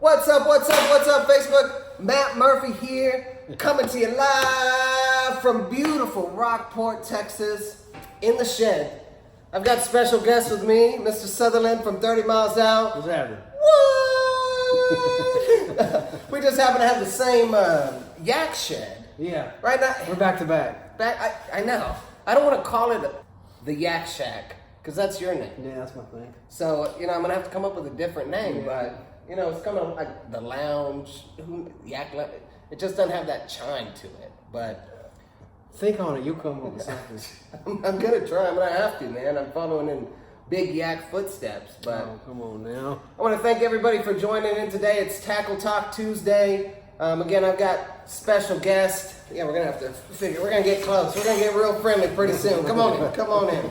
What's up, Facebook? Matt Murphy here, coming to you live from beautiful Rockport, Texas, in the shed. I've got special guests with me, Mr. Southerland from 30 Miles Out. What's happening? What? We just happen to have the same yak shed. Yeah. Right now. We're back to back. I know. I don't want to call it the Yak Shack, because that's your name. Yeah, that's my thing. So, I'm going to have to come up with a different name, but... it's coming like the lounge, yak. It just doesn't have that chime to it. But think on it, you'll come up with something. I'm gonna try. I'm gonna have to, man. I'm following in big yak footsteps. But come on now. I want to thank everybody for joining in today. It's Tackle Talk Tuesday. Again, I've got special guest. Yeah, we're gonna have to figure. We're gonna get close. We're gonna get real friendly pretty soon. Come on in. Come on in.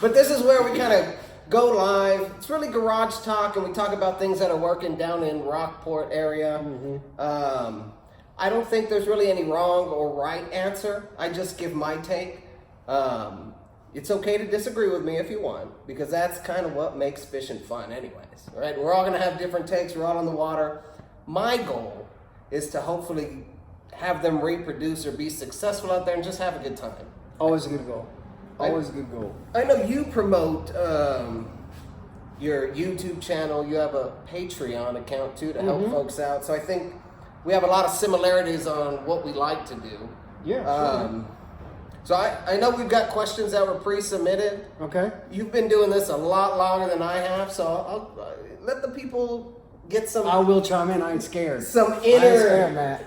But this is where we kind of go live. It's really garage talk, and we talk about things that are working down in Rockport area. Mm-hmm. I don't think there's really any wrong or right answer. I just give my take. It's okay to disagree with me if you want, because that's kind of what makes fishing fun anyways, right? We're all going to have different takes. We're all on the water. My goal is to hopefully have them reproduce or be successful out there and just have a good time. Always a good goal. Always a good goal. I know you promote your YouTube channel. You have a Patreon account too to help folks out. So I think we have a lot of similarities on what we like to do. Yeah. So I know we've got questions that were pre-submitted. Okay. You've been doing this a lot longer than I have, so I'll let the people get some. I will chime in. I ain't scared. Some innerness.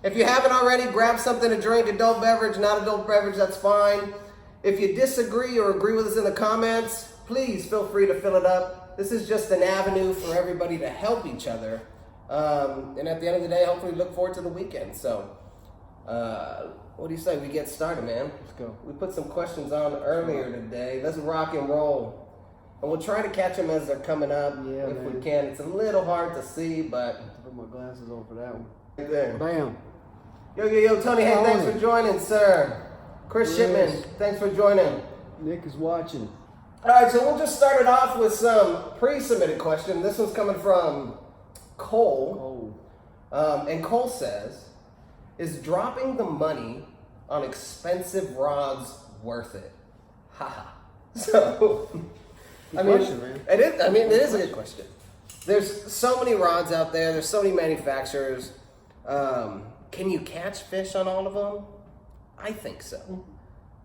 If you haven't already, grab something to drink, adult beverage, not adult beverage, that's fine. If you disagree or agree with us in the comments, please feel free to fill it up. This is just an avenue for everybody to help each other. And at the end of the day, hopefully look forward to the weekend. So, what do you say we get started, man? Let's go. We put some questions on earlier today. Let's rock and roll. And we'll try to catch them as they're coming up if we can. It's a little hard to see, but... I have to put my glasses on for that one. Right there. Bam. Yo, Tony, hey, thanks for joining, sir. Chris Shipman, thanks for joining. Nick is watching. All right, so we'll just start it off with some pre-submitted question. This one's coming from Cole. And Cole says, is dropping the money on expensive rods worth it? Haha. So, Question, man. it is a good question. There's so many rods out there. There's so many manufacturers. Can you catch fish on all of them? I think so.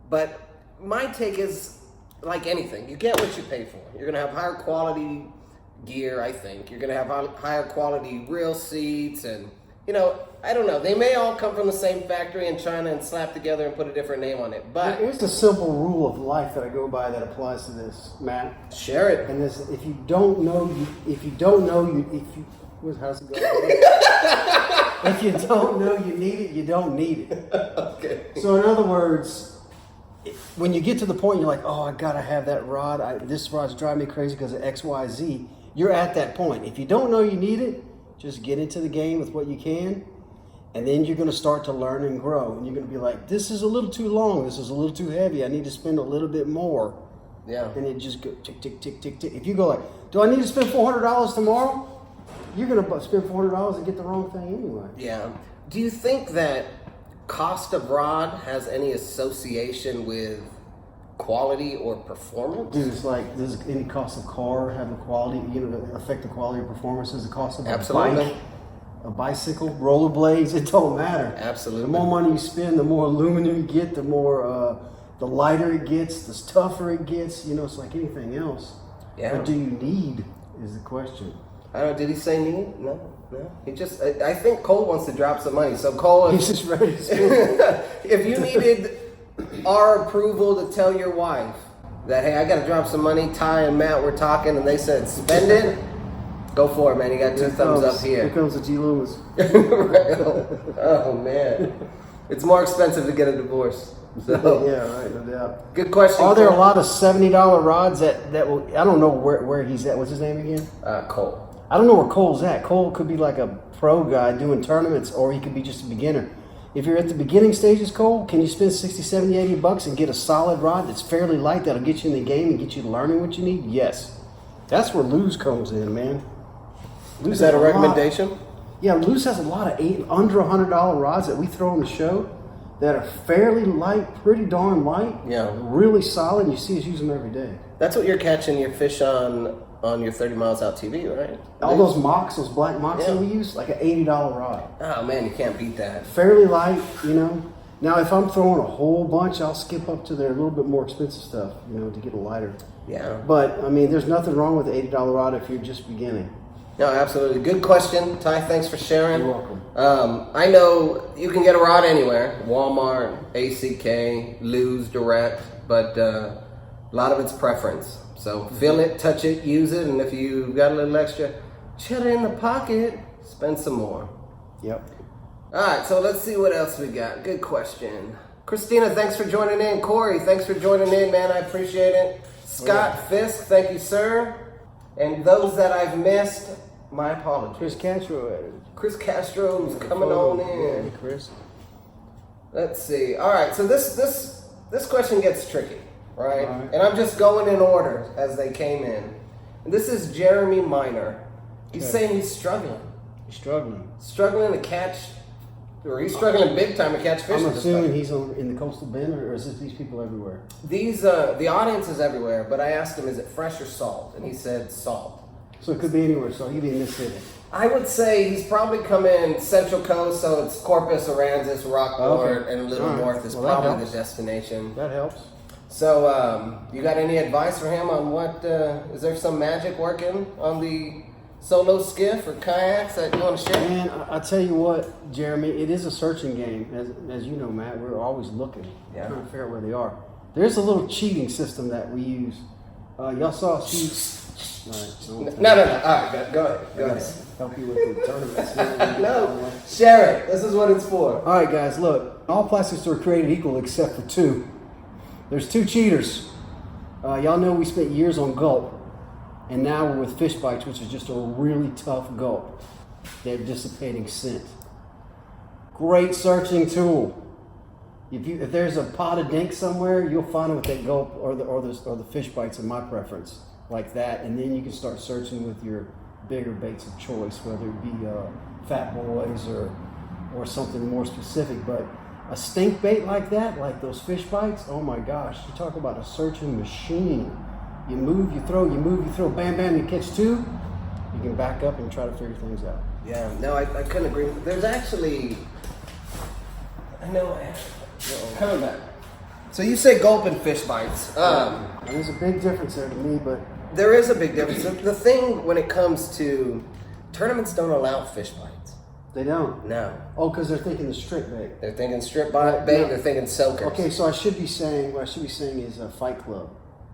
But my take is, like anything, you get what you pay for. You're going to have higher quality gear, I think. You're going to have higher quality reel seats. And, I don't know. They may all come from the same factory in China and slapped together and put a different name on it. But here's the simple rule of life that I go by that applies to this, Matt. Share it. And this, if you don't know, how's it going? If you don't know you need it, you don't need it. Okay. So in other words, when you get to the point you're like, oh, I gotta have that rod. This rod's driving me crazy because of X, Y, Z. You're at that point. If you don't know you need it, just get into the game with what you can, and then you're gonna start to learn and grow. And you're gonna be like, this is a little too long. This is a little too heavy. I need to spend a little bit more. Yeah. And it just go tick, tick, tick, tick, tick. If you go like, do I need to spend $400 tomorrow? You're going to spend $400 and get the wrong thing anyway. Yeah. Do you think that cost of rod has any association with quality or performance? Dude, it's like, does any cost of car have the quality, affect the quality of performance? Does the cost of a bike, a bicycle, rollerblades? It don't matter. Absolutely. The more money you spend, the more aluminum you get, the more, the lighter it gets, the tougher it gets. It's like anything else. Yeah. What do you need is the question. I don't know, did he say need? No. He just, I think Cole wants to drop some money. So Cole, He's just ready to spend. if you needed our approval to tell your wife that, hey, I got to drop some money, Ty and Matt were talking and they said spend it, go for it, man. You got two thumbs up here. Here comes the G. Loomis. Oh, man. It's more expensive to get a divorce. So. Yeah, right, no doubt. Good question. Are there a lot of $70 rods that will, I don't know where he's at. What's his name again? Cole. I don't know where Cole's at. Cole could be like a pro guy doing tournaments, or he could be just a beginner. If you're at the beginning stages, Cole, can you spend 60, 70, 80 bucks and get a solid rod that's fairly light that'll get you in the game and get you learning what you need? Yes. That's where Luz comes in, man. Luz Is that a has recommendation? Yeah, Luz has a lot of under $100 rods that we throw on the show that are fairly light, pretty darn light. Yeah. Really solid. You see us use them every day. That's what you're catching your fish on your 30 Miles Out TV, right? All those mocks, those black mocks Yeah. that we use, like an $80 rod. Oh man, you can't beat that. Fairly light, you know. Now, if I'm throwing a whole bunch, I'll skip up to their little bit more expensive stuff, you know, to get a lighter. Yeah. But, I mean, there's nothing wrong with the $80 rod if you're just beginning. No, absolutely. Good question, Ty. Thanks for sharing. You're welcome. I know you can get a rod anywhere, Walmart, ACK, Luz, Direct, but a lot of it's preference. So feel it, touch it, use it, and if you got a little extra cheddar in the pocket, spend some more. Yep. All right, so let's see what else we got. Good question. Christina, thanks for joining in. Corey, thanks for joining in, man. I appreciate it. Scott Fisk, thank you, sir. And those that I've missed, my apologies. Chris Castro. Chris Castro's coming on in. Yeah, Chris. Let's see. All right, so this question gets tricky, right? All right. And I'm just going in order as they came in. And this is Jeremy Miner. He's Okay. saying he's struggling. He's struggling. Struggling to catch, or he's struggling big time to catch fish. I'm with this assuming stuff. he's in the coastal bend, or is it these people everywhere? These the audience is everywhere, but I asked him, is it fresh or salt? And he said salt. So it could be anywhere. So he could be in this city. I would say he's probably coming Central Coast, so it's Corpus, Aransas, Rockport, Okay. and a little All right. north is Well, that probably the helps. destination. That helps. So, you got any advice for him on what, is there some magic working on the solo skiff or kayaks that you want to share? Man, I tell you what, Jeremy, it is a searching game. As you know, Matt, we're always looking, Yeah. trying to figure out where they are. There's a little cheating system that we use. Y'all saw us No. All right, go ahead. Go ahead. Help you with the tournaments. No, share it. This is what it's for. All right, guys, look. All plastics are created equal except for two. There's two cheaters. Y'all know we spent years on gulp, and now we're with fish bites, which is just a really tough gulp. They're dissipating scent. Great searching tool. If there's a pot of dink somewhere, you'll find it with that gulp or the fish bites in my preference, like that, and then you can start searching with your bigger baits of choice, whether it be fat boys or something more specific. But a stink bait like that, like those fish bites, oh my gosh, you talk about a searching machine. You move, you throw, you move, you throw, bam, bam, you catch two, you can back up and try to figure things out. Yeah, no, I couldn't agree. There's actually, I know, coming back. So you say gulp and fish bites. And there's a big difference there to me, but There is a big difference. The thing when it comes to tournaments don't allow fish bites. they don't. No. Oh, because they're thinking the strip bait. They're thinking strip bait, they're thinking soakers. Okay, so what I should be saying is a Fight Club.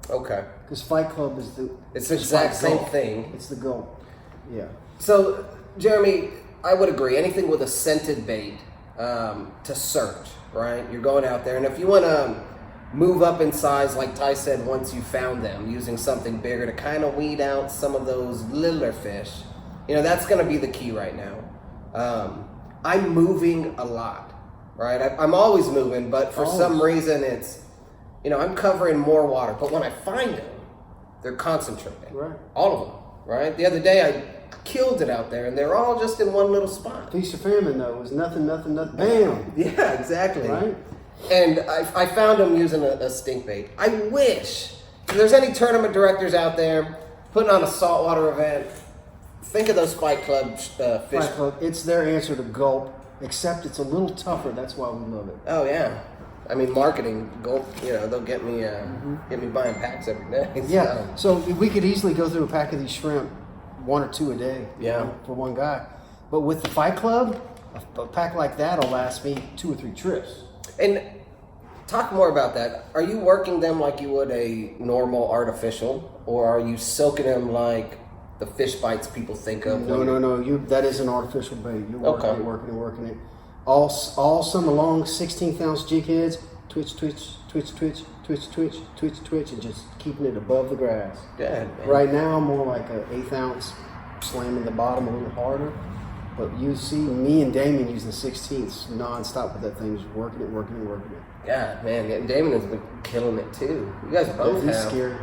Okay. Because Fight Club is the It's the fish exact bite same gulp. thing. It's the gulp. Yeah. So, Jeremy, I would agree. Anything with a scented bait to search, right? You're going out there, and if you want to move up in size, like Ty said, once you found them, using something bigger to kind of weed out some of those littler fish, that's going to be the key right now. I'm moving a lot, right? I'm always moving, but for some reason it's, I'm covering more water. But when I find them, they're concentrated. Right. All of them, right? The other day I killed it out there, and they're all just in one little spot. Feast or famine, though. It was nothing, bam. Yeah, exactly. Right? And I found them using a stink bait. I wish, if there's any tournament directors out there putting on a saltwater event, think of those Fight Club fish. Fight Club. It's their answer to gulp, except it's a little tougher. That's why we love it. Oh, yeah. I mean, marketing, gulp, they'll get me buying packs every day. Yeah. So we could easily go through a pack of these shrimp, 1 or 2 a day. Yeah. For one guy. But with the Fight Club, a pack like that will last me 2 or 3 trips. And talk more about that. Are you working them like you would a normal artificial, or are you soaking them like the fish bites people think of? No. That is an artificial bait. You're working it. All summer long, 16th ounce jig heads, twitch, and just keeping it above the grass. Good, man. Right now, I'm more like an 1/8 ounce, slamming the bottom a little harder. But you see me and Damien using 16ths nonstop with that thing, just working it. God, man, Damon has been killing it too. You guys both He's have. scary.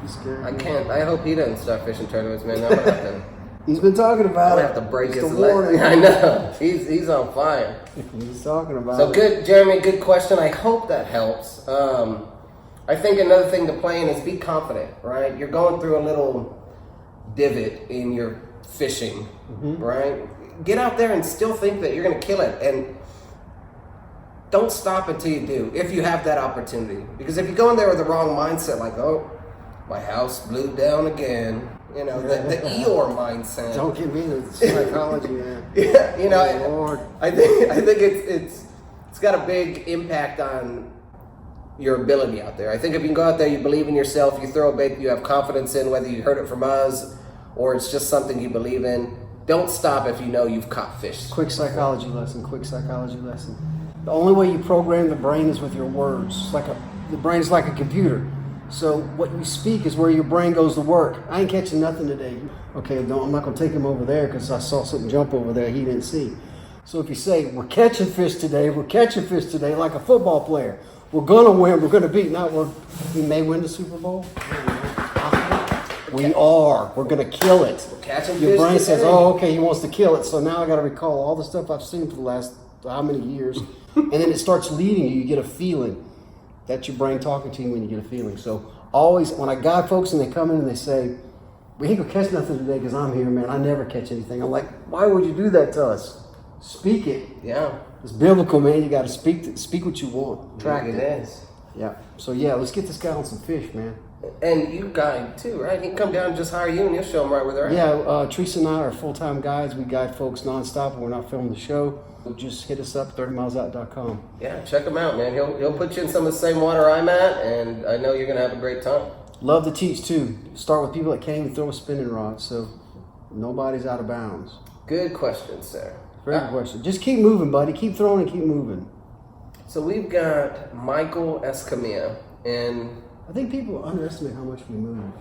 He's scared. I can't. I hope he doesn't start fishing tournaments, man. I'm gonna have to. He's been talking I'm about gonna it. have to break It's his the leg. warning. I know. He's on fire. He's talking about So it. good, Jeremy. Good question. I hope that helps. I think another thing to play in is be confident. Right, you're going through a little divot in your fishing. Right, get out there and still think that you're gonna kill it, and don't stop until you do. If you have that opportunity, because if you go in there with the wrong mindset, like, oh, my house blew down again. You know, the Eeyore mindset. Don't get me into psychology, man. Yeah, you know, Oh, Lord. I think it's got a big impact on your ability out there. I think if you can go out there, you believe in yourself, you throw a bait you have confidence in, whether you heard it from us or it's just something you believe in. Don't stop if you know you've caught fish. Quick psychology lesson. The only way you program the brain is with your words. The brain is like a computer. So what you speak is where your brain goes to work. I ain't catching nothing today. Okay, I'm not going to take him over there because I saw something jump over there he didn't see. So if you say, we're catching fish today, like a football player. We're going to win, we're going to beat. Now, we may win the Super Bowl. We are. We're going to kill it. We're catching Your fish brain today. says, oh, okay, he wants to kill it. So now I got to recall all the stuff I've seen for the last how many years. And then it starts leading you. You get a feeling. That's your brain talking to you when you get a feeling. So always, when I guide folks and they come in and they say, we ain't going to catch nothing today because I'm here, man. I never catch anything. I'm like, why would you do that to us? Speak it. Yeah. It's biblical, man. You got to speak what you want. Track It is. Yeah. So yeah, let's get this guy on some fish, man. And you guide too, right? He can come down and just hire you and you'll show him right where they're at. Yeah, Teresa and I are full-time guides. We guide folks nonstop when we're not filming the show. Just hit us up, 30milesout.com. Yeah, check him out, man. He'll put you in some of the same water I'm at, and I know you're going to have a great time. Love to teach, too. Start with people that can't even throw a spinning rod, so nobody's out of bounds. Good question, sir. Very good question. Just keep moving, buddy. Keep throwing and keep moving. So we've got Michael Escamilla, and... I think people underestimate how much we move.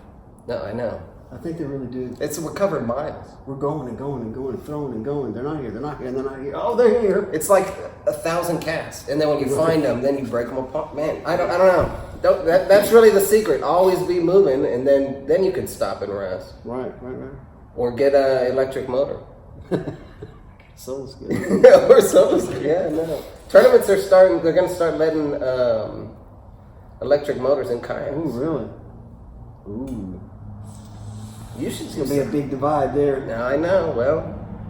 No, I know. I think they really do. We're covering miles. We're going and going and going, throwing and going. They're not here, and they're not here. Oh, they're here. It's like 1,000 casts, and then when you find them, then you break them apart. Man, I don't know. That's really the secret. Always be moving, and then you can stop and rest. Right. Or get an electric motor. Soul's good. Or something. Yeah, no. Tournaments are starting. They're going to start letting electric motors in kayaks. Ooh, really? Ooh. You should It's going to be a big divide there. Now I know. Well,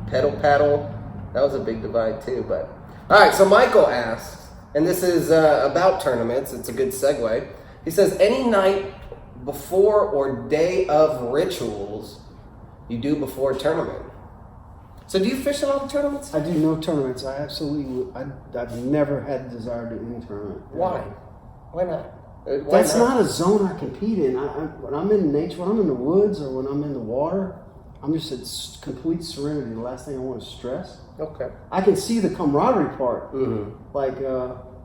pedal, that was a big divide too. But all right. So Michael asks, and this is about tournaments. It's a good segue. He says, any night before or day of rituals you do before a tournament. So do you fish a lot of tournaments? I do no tournaments. I've never had the desire to do any tournament. Why? Why not? That's not a zone I compete in. When I'm in nature, when I'm in the woods or when I'm in the water, I'm just at complete serenity. The last thing I want is stress. Okay. I can see the camaraderie part. Mm-hmm. Like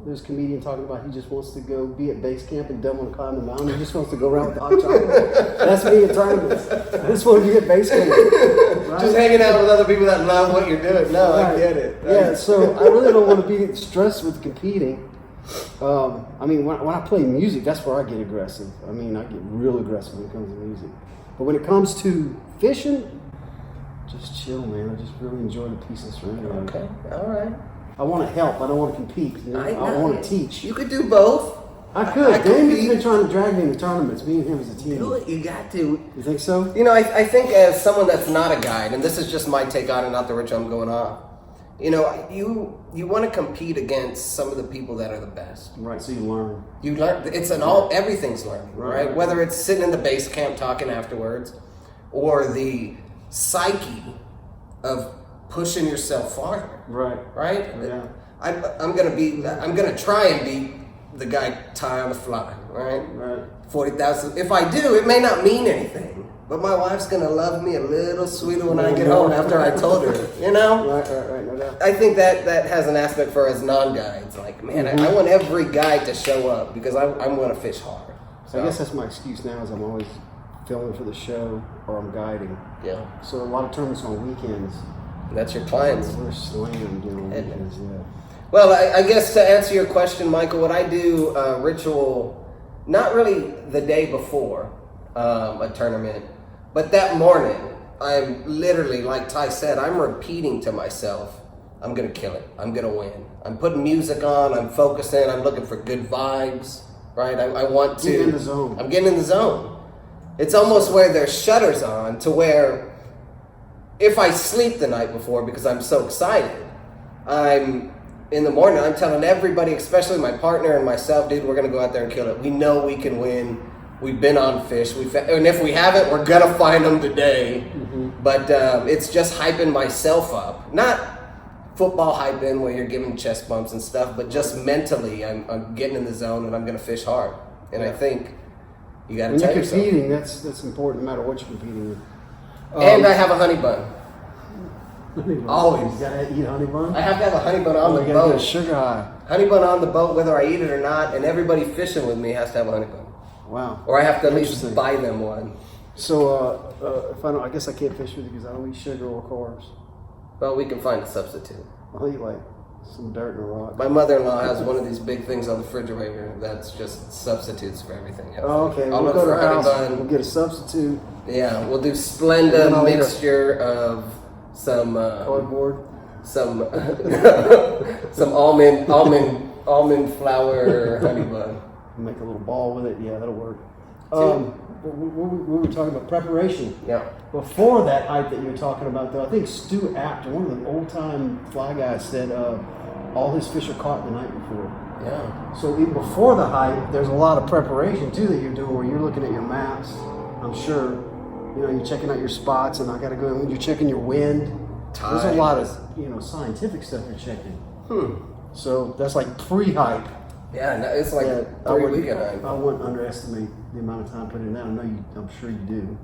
there's a comedian talking about he just wants to go be at base camp and don't want to climb the mountain. He just wants to go around with the hot chocolate. That's me at tournaments. I just want to be at base camp. Right? Just hanging out with other people that love what you're doing. No, Right. I get it. Yeah, so I really don't want to be stressed with competing. I mean, when I play music, that's where I get aggressive. I mean, I get real aggressive when it comes to music. But when it comes to fishing, just chill, man. I just really enjoy the peace and serenity. Okay, all right. I want to help. I don't want to compete. You know? I want to teach. You could do both. I could. David's been trying to drag me into tournaments. Me and him as a team. Do it. You got to. You think so? You know, I think as someone that's not a guide, and this is just my take on it, not the rich I'm going off. You know, you want to compete against some of the people that are the best. Right. So you learn. You learn. It's everything's learning, right? Whether it's sitting in the base camp talking afterwards, or the psyche of pushing yourself farther. Right. Right. Yeah. I'm gonna try and beat the guy Ty on the fly. Right. Right. 40,000. If I do, it may not mean anything. But my wife's gonna love me a little sweeter when I get home after I told her, you know? Right, no doubt. I think that has an aspect for us non-guides. Like, man, I want every guy to show up because I'm gonna fish hard. So I guess that's my excuse now is I'm always filming for the show or I'm guiding. Yeah. So a lot of tournaments on weekends. That's your clients. We're slammed on weekends, yeah. Well, I guess to answer your question, Michael, what I do ritual, not really the day before. a tournament. But that morning, I'm literally, like Ty said, I'm repeating to myself, I'm going to kill it. I'm going to win. I'm putting music on. I'm focusing. I'm looking for good vibes, right? I want to. Get in the zone. I'm getting in the zone. It's almost where there's shutters on to where if I sleep the night before because I'm so excited, I'm in the morning, I'm telling everybody, especially my partner and myself, dude, we're going to go out there and kill it. We know we can win. We've been on fish. And if we haven't, we're going to find them today. Mm-hmm. But it's just hyping myself up. Not football hyping where you're giving chest bumps and stuff, but just mentally, I'm getting in the zone and I'm going to fish hard. And I think you got to tell yourself. When you're competing, that's important no matter what you're competing with. And I have a honey bun. Honey bun. Always. You gotta eat honey bun? I have to have a honey bun on the You gotta boat. get a sugar high. Honey bun on the boat, whether I eat it or not, and everybody fishing with me has to have a honey bun. Wow. Or I have to at least buy them one. So if I guess I can't fish with you because I don't eat sugar or carbs. Well, we can find a substitute. I'll eat like some dirt and a rock. My mother-in-law has one of these big things on the refrigerator that's just substitutes for everything else. Oh, okay. I'll We'll look go to for her honey house. bun. We'll get a substitute. Yeah, we'll do And then Splenda I'll eat mixture of some Cardboard. some some almond flour honey bun. Make a little ball with it. Yeah, that'll work. We were talking about preparation. Yeah. Before that hype that you were talking about, though, I think Stu Apt, one of the old-time fly guys, said all his fish are caught the night before. Yeah. So even before the hype, there's a lot of preparation too that you're doing, where you're looking at your maps. I'm sure, you're checking out your spots, and I got to go. You're checking your wind. Tide. There's a lot of scientific stuff you're checking. So that's like pre-hype. Yeah, no, it's like 3 weekend hype. I wouldn't underestimate the amount of time put in that. I'm sure you do.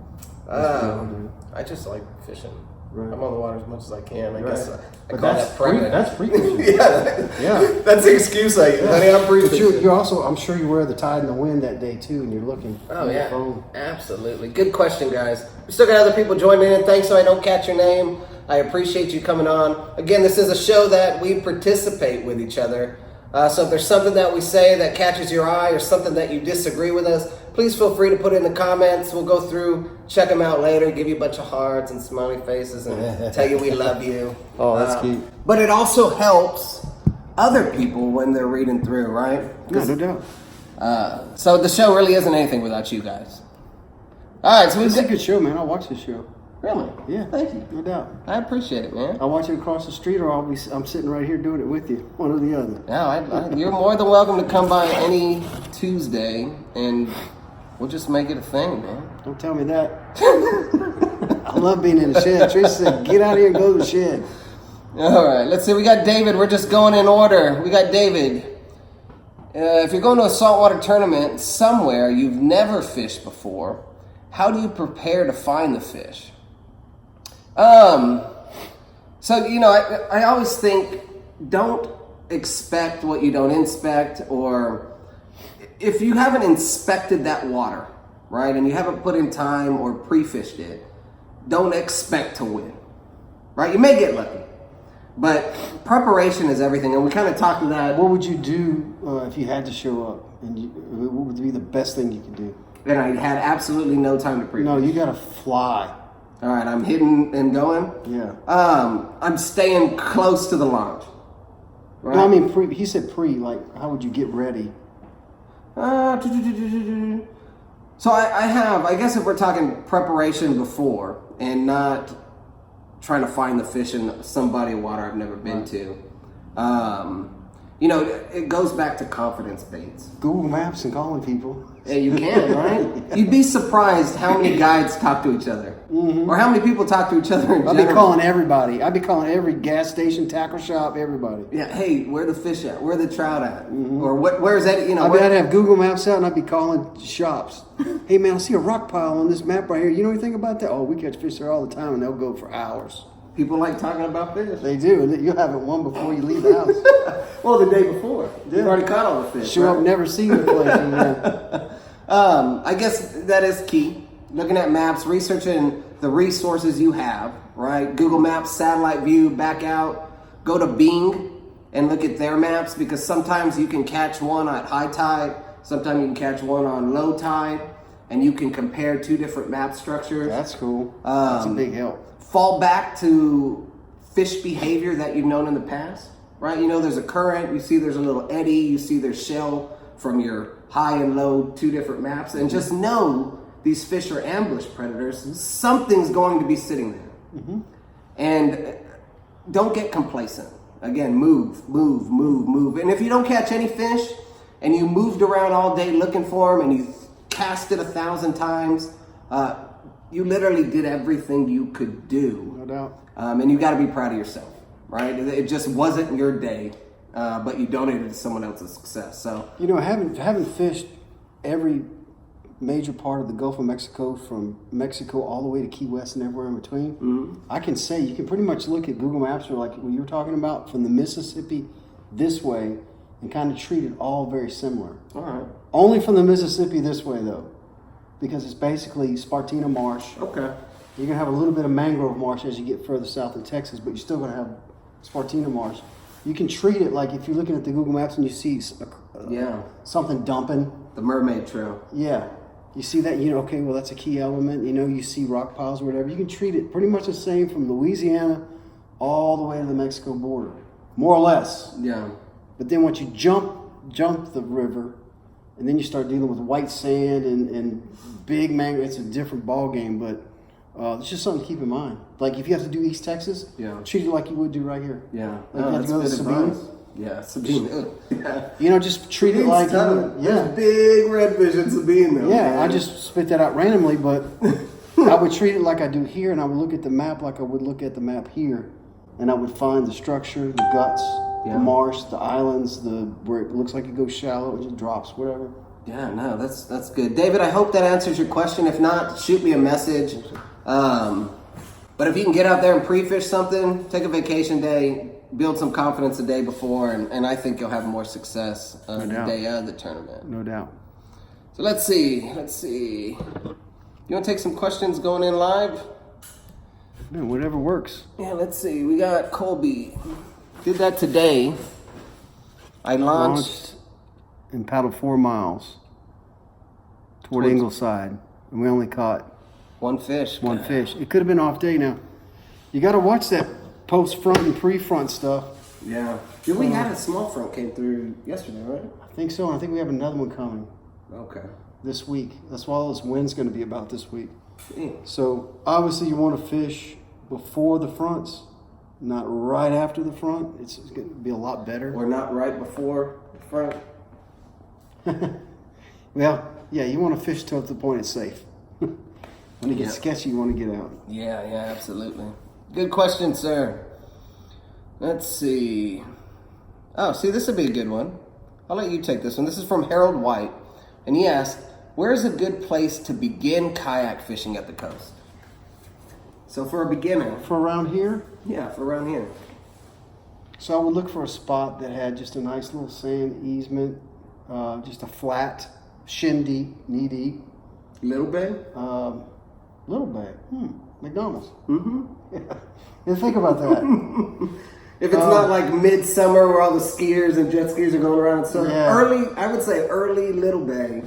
I just like fishing. Right. I'm on the water as much as I can. I guess I But call that's that prepping. That's pre-fishing. Yeah, that's the excuse I use. Honey, I'm But pre-fishing. you're also, I'm sure you wear the tide and the wind that day too, and you're looking. Oh, on your yeah. phone. Absolutely. Good question, guys. We still got other people joining in. Thanks so I don't catch your name. I appreciate you coming on. Again, this is a show that we participate with each other. So if there's something that we say that catches your eye or something that you disagree with us, please feel free to put it in the comments. We'll go through, check them out later, give you a bunch of hearts and smiley faces and tell you we love you. Oh, that's cute. But it also helps other people when they're reading through, right? Yeah, no doubt. So the show really isn't anything without you guys. All right, so It's a good show, man. I'll watch this show. Really? Yeah. Thank you. No doubt. I appreciate it, man. I'll watch it across the street, or I'm sitting right here doing it with you, one or the other. No, you're more than welcome to come by any Tuesday, and we'll just make it a thing, man. Don't tell me that. I love being in the shed. Trish said, "Get out of here and go to the shed." All right, let's see. We got David. We're just going in order. We got David. If you're going to a saltwater tournament somewhere you've never fished before, how do you prepare to find the fish? So, I always think, don't expect what you don't inspect, or if you haven't inspected that water, right, and you haven't put in time or pre-fished it, don't expect to win, right? You may get lucky, but preparation is everything, and we kind of talked to that. What would you do if you had to show up? And what would be the best thing you could do? And I had absolutely no time to pre-fish. No, you got to fly. All right, I'm hitting and going. Yeah. I'm staying close to the launch. Right? No, I mean, he said pre, like, how would you get ready? So I guess if we're talking preparation before and not trying to find the fish in some body of water I've never been to, it goes back to confidence baits. Google Maps and calling people. Yeah, you can, right? You'd be surprised how many guides talk to each other. Mm-hmm. Or how many people talk to each other in I'll general. be calling everybody. I'll be calling every gas station, tackle shop, everybody. Yeah, hey, where the fish at? Where the trout at? Mm-hmm. Or where's that? I'd have Google Maps out and I'd be calling shops. Hey man, I see a rock pile on this map right here. You know anything about that? Oh, we catch fish there all the time, and they'll go for hours. People like talking about fish. They do. You'll have it one before you leave the house. Well, the day before. Yeah. You've already caught all the fish. Show up, never seen the place. I guess that is key. Looking at maps, researching the resources you have, right? Google Maps, satellite view, back out. Go to Bing and look at their maps, because sometimes you can catch one at high tide. Sometimes you can catch one on low tide. and you can compare two different map structures. That's cool. That's a big help. Fall back to fish behavior that you've known in the past, right? You know, there's a current, you see there's a little eddy, you see there's shell from your high and low, two different maps, and just know these fish are ambush predators. Something's going to be sitting there. And don't get complacent. Again, move. And if you don't catch any fish and you moved around all day looking for them and you cast it 1,000 times, you literally did everything you could do. No doubt. And you got to be proud of yourself, right? It just wasn't your day, but you donated to someone else's success. So, you know, having fished every major part of the Gulf of Mexico, from Mexico all the way to Key West and everywhere in between, I can say you can pretty much look at Google Maps, or like what you were talking about, from the Mississippi this way, and kind of treat it all very similar. all right. Only from the Mississippi this way, though, because it's basically Spartina Marsh. Okay. You're going to have a little bit of mangrove marsh as you get further south in Texas, but you're still going to have Spartina Marsh. You can treat it like if you're looking at the Google Maps and you see something dumping. The Mermaid Trail. Yeah. You see that, you know, okay, well, that's a key element. You know, you see rock piles or whatever. You can treat it pretty much the same from Louisiana all the way to the Mexico border, more or less. Yeah. But then once you jump the river, and then you start dealing with white sand and big mangrove, it's a different ball game. But it's just something to keep in mind. Like if you have to do East Texas, treat it like you would do right here. Yeah. Like you have to go to Sabine. Yeah, Sabine. Yeah. You know, just treat it like There's big redfish in Sabine though. Yeah, man. I just spit that out randomly, but I would treat it like I do here, and I would look at the map like I would look at the map here, and I would find the structure, the guts, the marsh, the islands, where it looks like it goes shallow, it just drops, whatever. Yeah, no, that's good. David, I hope that answers your question. If not, shoot me a message. But if you can get out there and pre-fish something, take a vacation day, build some confidence the day before, and I think you'll have more success the day of the tournament. No doubt. So let's see. You want to take some questions going in live? Man, whatever works. Yeah, let's see. We got Colby. Did that today. I launched and paddled 4 miles toward Ingleside, and we only caught one fish. One fish. It could have been off day. Now, you got to watch that post-front and pre-front stuff. Yeah. We had a small front came through yesterday, right? I think so, and I think we have another one coming. Okay. This week. That's what all this wind's going to be about this week. Yeah. So, obviously, you want to fish before the fronts, not right after the front. It's going to be a lot better. Or not right before the front. Well, yeah, you want to fish till the point it's safe. When it gets sketchy, you want to get out. Yeah, absolutely. Good question, sir. Let's see. Oh, see, this would be a good one. I'll let you take this one. This is from Harold White. And he asked, where's a good place to begin kayak fishing at the coast? So for a beginner. For around here? Yeah, for around here. So I would look for a spot that had just a nice little sand easement, just a flat, shin deep, knee deep. Little Bay? Little Bay. McDonald's. Yeah, think about that. If it's not like midsummer where all the skiers and jet skiers are going around. So I would say early Little Bay.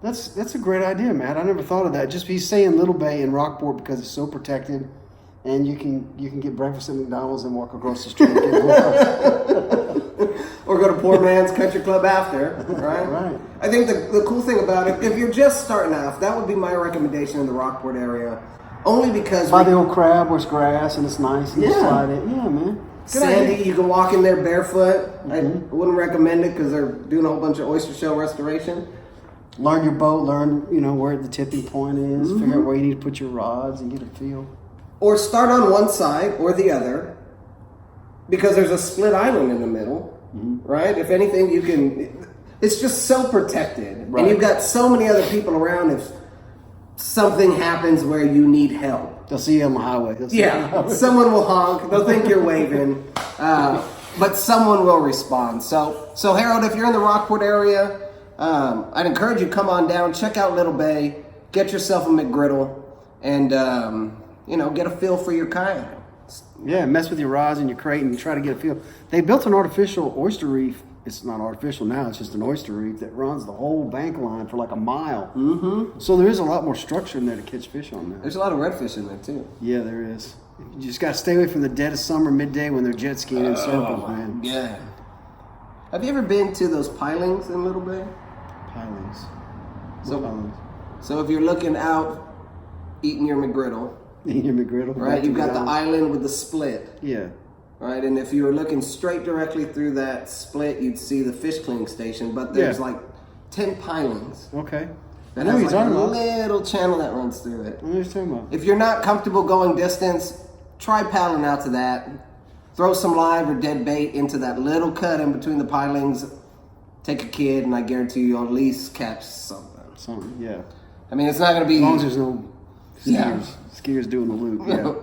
That's a great idea, Matt. I never thought of that. Just be saying Little Bay in Rockport because it's so protected, and you can get breakfast at McDonald's and walk across the street. Or go to Poor Man's Country Club after, right? Right. I think the cool thing about it, if you're just starting off, that would be my recommendation in the Rockport area. Only because by the old crab where it's grass and it's nice and you slide it. Yeah, man. Good sandy, idea. you can walk in there barefoot. I wouldn't recommend it because they're doing a whole bunch of oyster shell restoration. Learn your boat, learn where the tipping point is, figure out where you need to put your rods and get a feel. Or start on one side or the other because there's a split island in the middle, right? If anything, you can, it's just so protected. Right. And you've got so many other people around if something happens where you need help. They'll see you on the highway. Someone will honk. They'll think you're waving. But someone will respond. So Harold, if you're in the Rockport area, I'd encourage you to come on down, check out Little Bay, get yourself a McGriddle, and get a feel for your kayak. Yeah, mess with your rods and your crate and try to get a feel. They built an artificial oyster reef it's not artificial now. It's just an oyster reef that runs the whole bank line for like a mile. Mm-hmm. So there is a lot more structure in there to catch fish on now. There's a lot of redfish in there too. Yeah, there is. You just got to stay away from the dead of summer, midday when they're jet skiing in circles, man. Yeah. Have you ever been to those pilings in Little Bay? Pilings. So, Pilings. so if you're looking out, eating your McGriddle, Eating your McGriddle. right? You've got the island with the split, Yeah. right? And if you were looking straight directly through that split, you'd see the fish cleaning station. But there's like 10 pilings. Okay. That I know has you're like a talking about. little channel that runs through it. I know what you're talking about. If you're not comfortable going distance, try paddling out to that. Throw some live or dead bait into that little cut in between the pilings. Take a kid, and I guarantee you'll at least catch something. Something, yeah. I mean, it's not going to be... As long as there's no skiers. Yeah. Skiers doing the loop, yeah.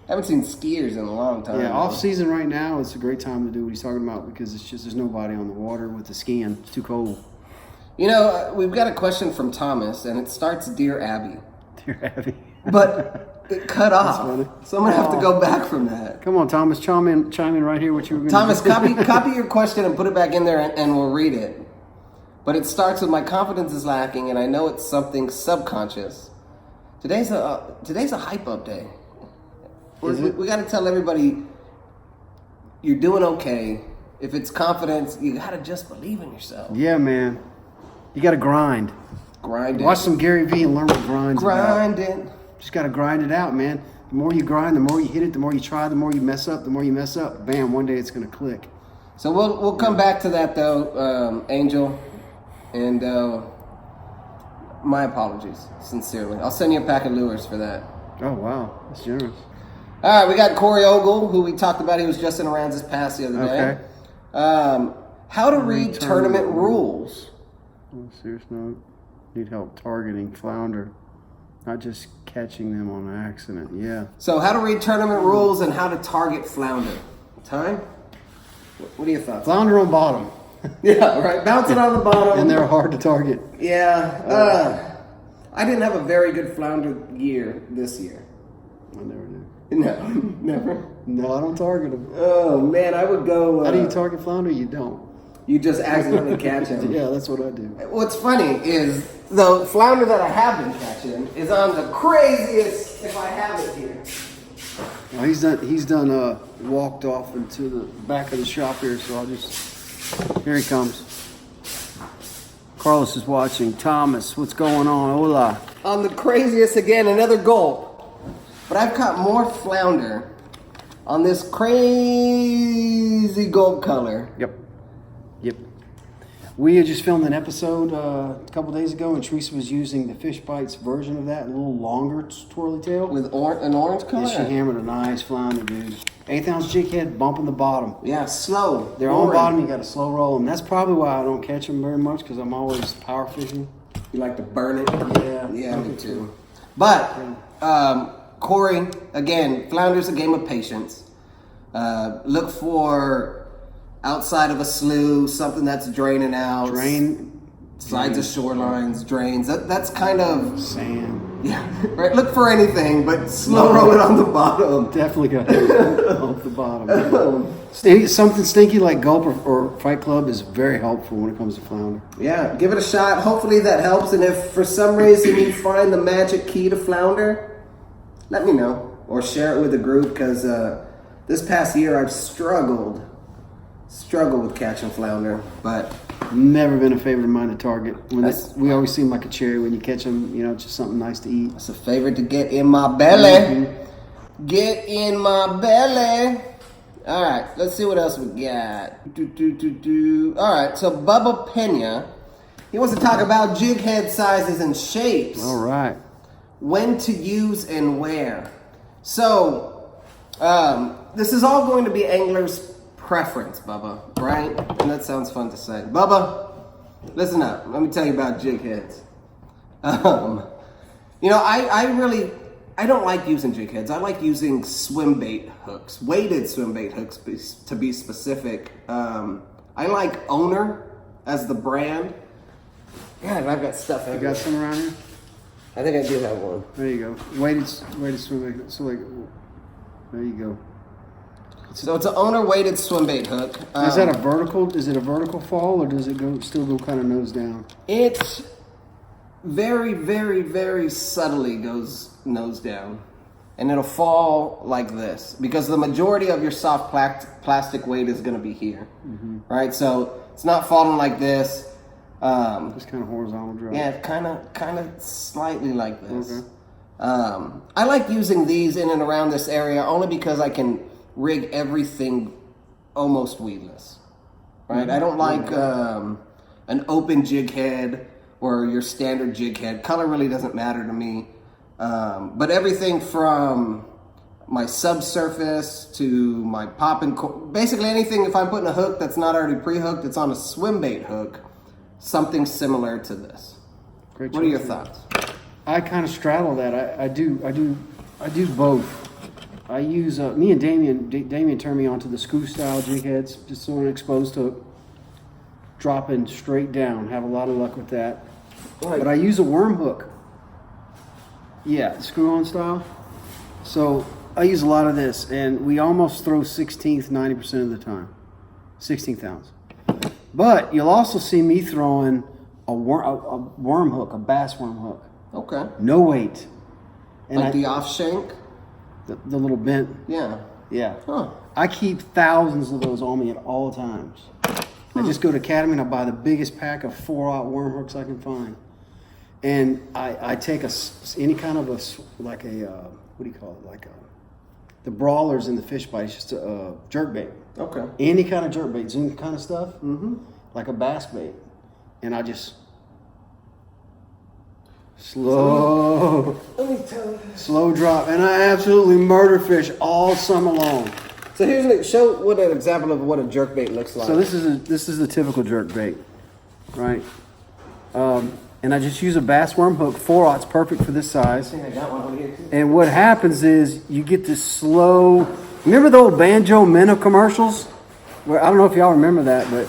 Haven't seen skiers in a long time. Yeah, off season right now, it's a great time to do what he's talking about because it's just there's nobody on the water with the skiing. It's too cold. You know, we've got a question from Thomas, and it starts, Dear Abby. Dear Abby. But it cut off. funny. So I'm going to have to go back from that. Come on, Thomas, chime in right here what you were going Thomas, to do. copy your question and put it back in there, and we'll read it. But it starts with, my confidence is lacking, and I know it's something subconscious. Today's a hype up day. We got to tell everybody you're doing okay. If it's confidence, you got to just believe in yourself. Yeah, man. You got to grind. Grind it. Watch some Gary Vee and learn what grind's about. Grind it. Just got to grind it out, man. The more you grind, the more you hit it, the more you try, the more you mess up, bam, one day it's going to click. So we'll come back to that, though, Angel. And my apologies, sincerely. I'll send you a pack of lures for that. Oh, wow. That's generous. All right, we got Corey Ogle, who we talked about. He was just in Aransas Pass the other day. Okay. How to read tournament rules. On a serious note, need help targeting flounder, not just catching them on accident. Yeah. So how to read tournament rules and how to target flounder. Time? What are your thoughts? Flounder on bottom. Yeah, right. Bounce it on the bottom. And they're hard to target. Yeah. I didn't have a very good flounder year this year. I never do. No, never. No, I don't target them. Oh, man, I would go... How do you target flounder? You don't. You just accidentally catch him. Yeah, that's what I do. What's funny is the flounder that I have been catching is on the craziest, if I have it here. Well, he's done walked off into the back of the shop here, so I'll just... Here he comes. Carlos is watching. Thomas, what's going on? Hola. On the craziest again, another gulp. But I've caught more flounder on this crazy gold color. Yep. We had just filmed an episode a couple days ago, and Teresa was using the Fish Bites version of that, a little longer twirly tail. With an orange color? Yeah, she hammered a nice flounder, dude. 1/8 ounce jig head, bumping the bottom. Yeah, slow. They're on bottom, you got to slow roll them. That's probably why I don't catch them very much, because I'm always power fishing. You like to burn it? Yeah. Yeah, me too. But, Corey, again, flounder's a game of patience. Look for outside of a slough, something that's draining out. Sides of shorelines, drains. That's kind of... Sand. Yeah, right. Look for anything, but slow roll it on the bottom. Definitely got to off the bottom. Something stinky like Gulp or Fight Club is very helpful when it comes to flounder. Yeah, give it a shot. Hopefully that helps. And if for some reason you find the magic key to flounder, let me know or share it with the group, because this past year I've struggled with catching flounder, but never been a favorite of mine to target. We always seem like a cherry when you catch them. You know, just something nice to eat. It's a favorite to get in my belly. Mm-hmm. Get in my belly. All right, let's see what else we got. All right, so Bubba Pena, he wants to talk about jig head sizes and shapes. All right. When to use and where. So, this is all going to be anglers' preference, Bubba, right? And that sounds fun to say. Bubba, listen up. Let me tell you about jig heads. You know, I don't like using jig heads. I like using swim bait hooks, weighted swim bait hooks to be specific. I like Owner as the brand. God, I've got stuff. You got some around here? I think I do have one. There you go. Weighted swim bait. So like, there you go. So it's an owner-weighted swim bait hook. Is that a vertical? Is it a vertical fall, or does it still go kind of nose down? It very, very, very subtly goes nose down. And it'll fall like this because the majority of your soft plastic weight is going to be here, right? So it's not falling like this. Just kind of horizontal drop. Yeah, kind of slightly like this. Okay. I like using these in and around this area only because I can rig everything almost weedless, right? I don't like an open jig head or your standard jig head. Color really doesn't matter to me. But everything from my subsurface to my popping, basically anything, if I'm putting a hook that's not already pre-hooked, it's on a swim bait hook, something similar to this. Great. What are your thoughts? I kind of straddle that. I do both. I use, me and Damien turned me onto the screw style jig heads, just on an exposed hook, dropping straight down. Have a lot of luck with that. Right. But I use a worm hook. Yeah, screw-on style. So I use a lot of this, and we almost throw 16th 90% of the time. 16th ounce. But you'll also see me throwing a worm hook, a bass worm hook. Okay. No weight. And like the off shank? The little bent. Yeah. Yeah. Huh. I keep thousands of those on me at all times. I just go to Academy and I buy the biggest pack of 4/0 worm hooks I can find. And I take any kind of what do you call it? The brawlers in the fish bite. It's just a jerk bait. Okay. Any kind of jerk bait, zoom kind of stuff. Like a bass bait. And I just slow drop. And I absolutely murder fish all summer long. So show what an example of what a jerk bait looks like. So this is a typical jerk bait, right? And I just use a bass worm hook, 4/0's perfect for this size. I think I got one over here too. And what happens is you get this slow. Remember the old Banjo Minnow commercials? Where I don't know if y'all remember that, but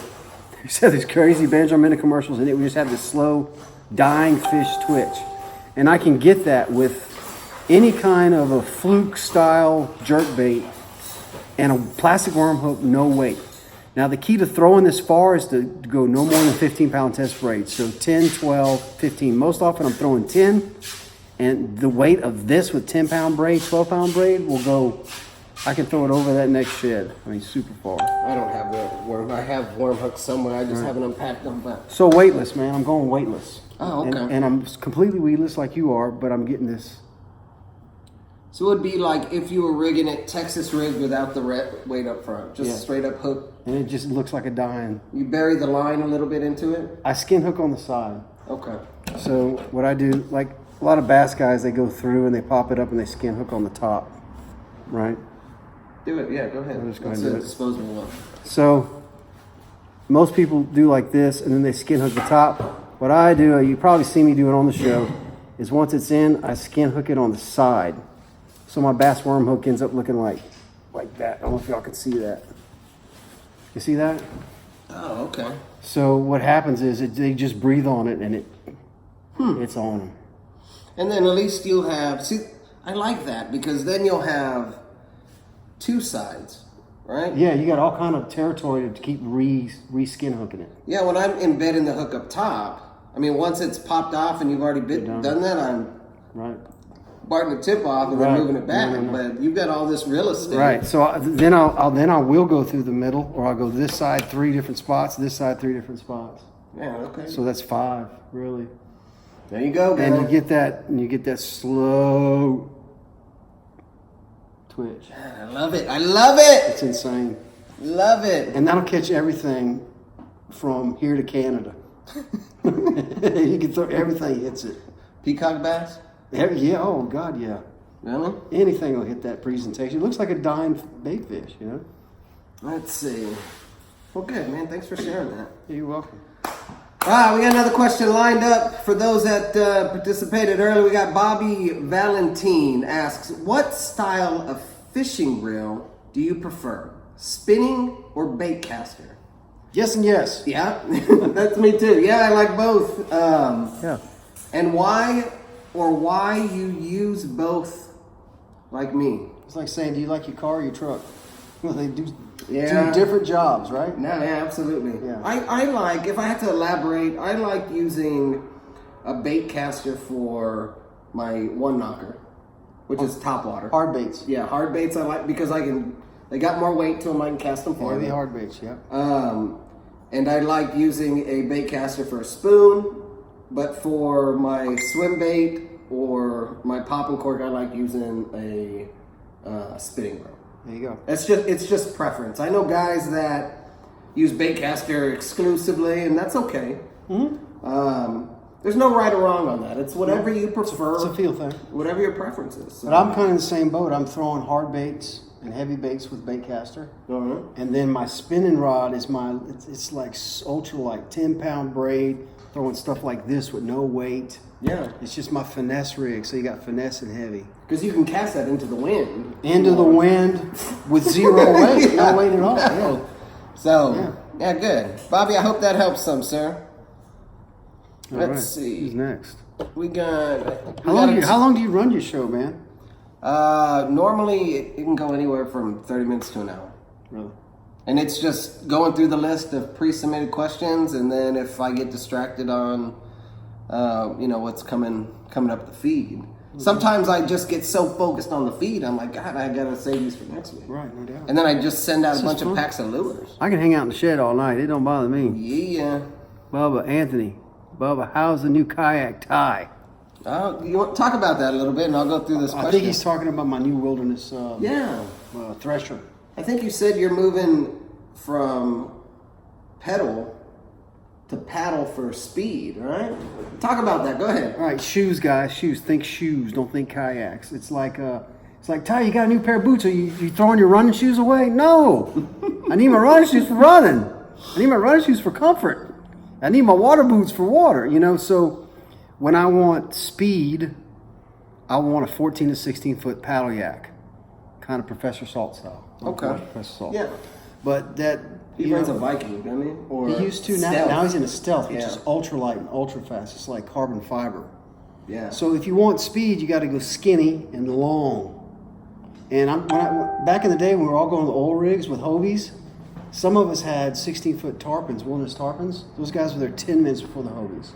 you said these crazy Banjo Minnow commercials, and it would just have this slow, dying fish twitch. And I can get that with any kind of a fluke style jerk bait and a plastic worm hook, no weight. Now, the key to throwing this far is to go no more than 15-pound test braid. So 10, 12, 15. Most often I'm throwing 10. And the weight of this with 10-pound braid, 12-pound braid will go, I can throw it over that next shed. I mean, super far. I don't have the worm. I have worm hooks somewhere. I just haven't unpacked them. But So weightless, man. I'm going weightless. Oh, okay. And I'm completely weedless like you are, but I'm getting this. So it would be like if you were rigging it Texas rig without the weight up front. Just straight up hook. And it just looks like a dime. You bury the line a little bit into it? I skin hook on the side. Okay. So what I do, like a lot of bass guys, they go through and they pop it up and they skin hook on the top, right? Do it, yeah, go ahead. I'm just going That's to do a it. disposable one. So most people do like this and then they skin hook the top. What I do, you probably see me do it on the show, is once it's in, I skin hook it on the side. So my bass worm hook ends up looking like that. I don't know if y'all can see that. You see that? Oh, okay. So what happens is they just breathe on it and it's on them. And then at least you'll have, see, I like that because then you'll have two sides, right? Yeah, you got all kind of territory to keep re-skin hooking it. Yeah, when I'm embedding the hook up top, I mean, once it's popped off and you've already done that, I'm barting the tip off and then moving it back. No. But you've got all this real estate. Right. So then I will go through the middle, or I'll go this side 3 different spots, this side 3 different spots. Yeah. Okay. So that's 5, really. There you go, man. And you get that slow twitch. I love it. I love it. It's insane. Love it. And that'll catch everything from here to Canada. You can throw everything hits it. Peacock bass? Yeah, oh God, yeah. Really? Anything will hit that presentation. It looks like a dying bait fish, you know? Let's see. Well, good, man. Thanks for sharing that. You're welcome. All right, we got another question lined up for those that participated early. We got Bobby Valentine asks, what style of fishing reel do you prefer? Spinning or bait caster? Yes and yes. Yeah, that's me too. Yeah, I like both. Yeah. And why you use both like me? It's like saying, do you like your car or your truck? Well, they do Yeah. two different jobs, right? No, yeah, absolutely. Yeah. I like, if I had to elaborate, I like using a bait caster for my one knocker, which is top water. Hard baits. Yeah, hard baits I like because they got more weight to them, I can cast them for Heavy me. hard baits, yeah. And I like using a bait caster for a spoon, but for my swim bait or my pop and cork, I like using a spinning rod. There you go. It's just preference. I know guys that use baitcaster exclusively, and that's okay. There's no right or wrong on that. It's whatever you prefer. It's a feel thing. Whatever your preference is. So. But I'm kind of in the same boat. I'm throwing hard baits and heavy baits with baitcaster. And then my spinning rod is it's like ultra light, 10-pound braid, throwing stuff like this with no weight. Yeah. It's just my finesse rig, so you got finesse and heavy. Because you can cast that into the wind. Into the wind with zero weight, no weight at all. Yeah. So, yeah, good. Bobby, I hope that helps some, sir. Let's see. Who's next? We got... How long do you run your show, man? Normally, it can go anywhere from 30 minutes to an hour. Really? And it's just going through the list of pre-submitted questions, and then if I get distracted on, what's coming up the feed. Sometimes I just get so focused on the feed, I'm like, God, I gotta save these for next week. Right, no doubt. And then I just send out This a is bunch of fun. packs of lures. I can hang out in the shed all night. It don't bother me. Yeah. Bubba, how's the new kayak tie? You want to talk about that a little bit, and I'll go through this question. I think he's talking about my new wilderness thresher. I think you said you're moving from pedal to paddle for speed, right? Talk about that. Go ahead. All right, shoes, guys. Shoes. Think shoes. Don't think kayaks. It's like Ty, you got a new pair of boots. Are you throwing your running shoes away? No. I need my running shoes for running. I need my running shoes for comfort. I need my water boots for water. So when I want speed, I want a 14 to 16 foot paddle yak, kind of Professor Salt style. Okay. Professor Salt. Yeah. But that He runs a Viking, doesn't he? Or he used to. Stealth. Now he's in a Stealth, which Yeah. is ultralight and ultra fast. It's like carbon fiber. Yeah. So if you want speed, you got to go skinny and long. And back in the day when we were all going to the oil rigs with Hobies, some of us had 16-foot tarpons, wilderness tarpons. Those guys were there 10 minutes before the Hobies.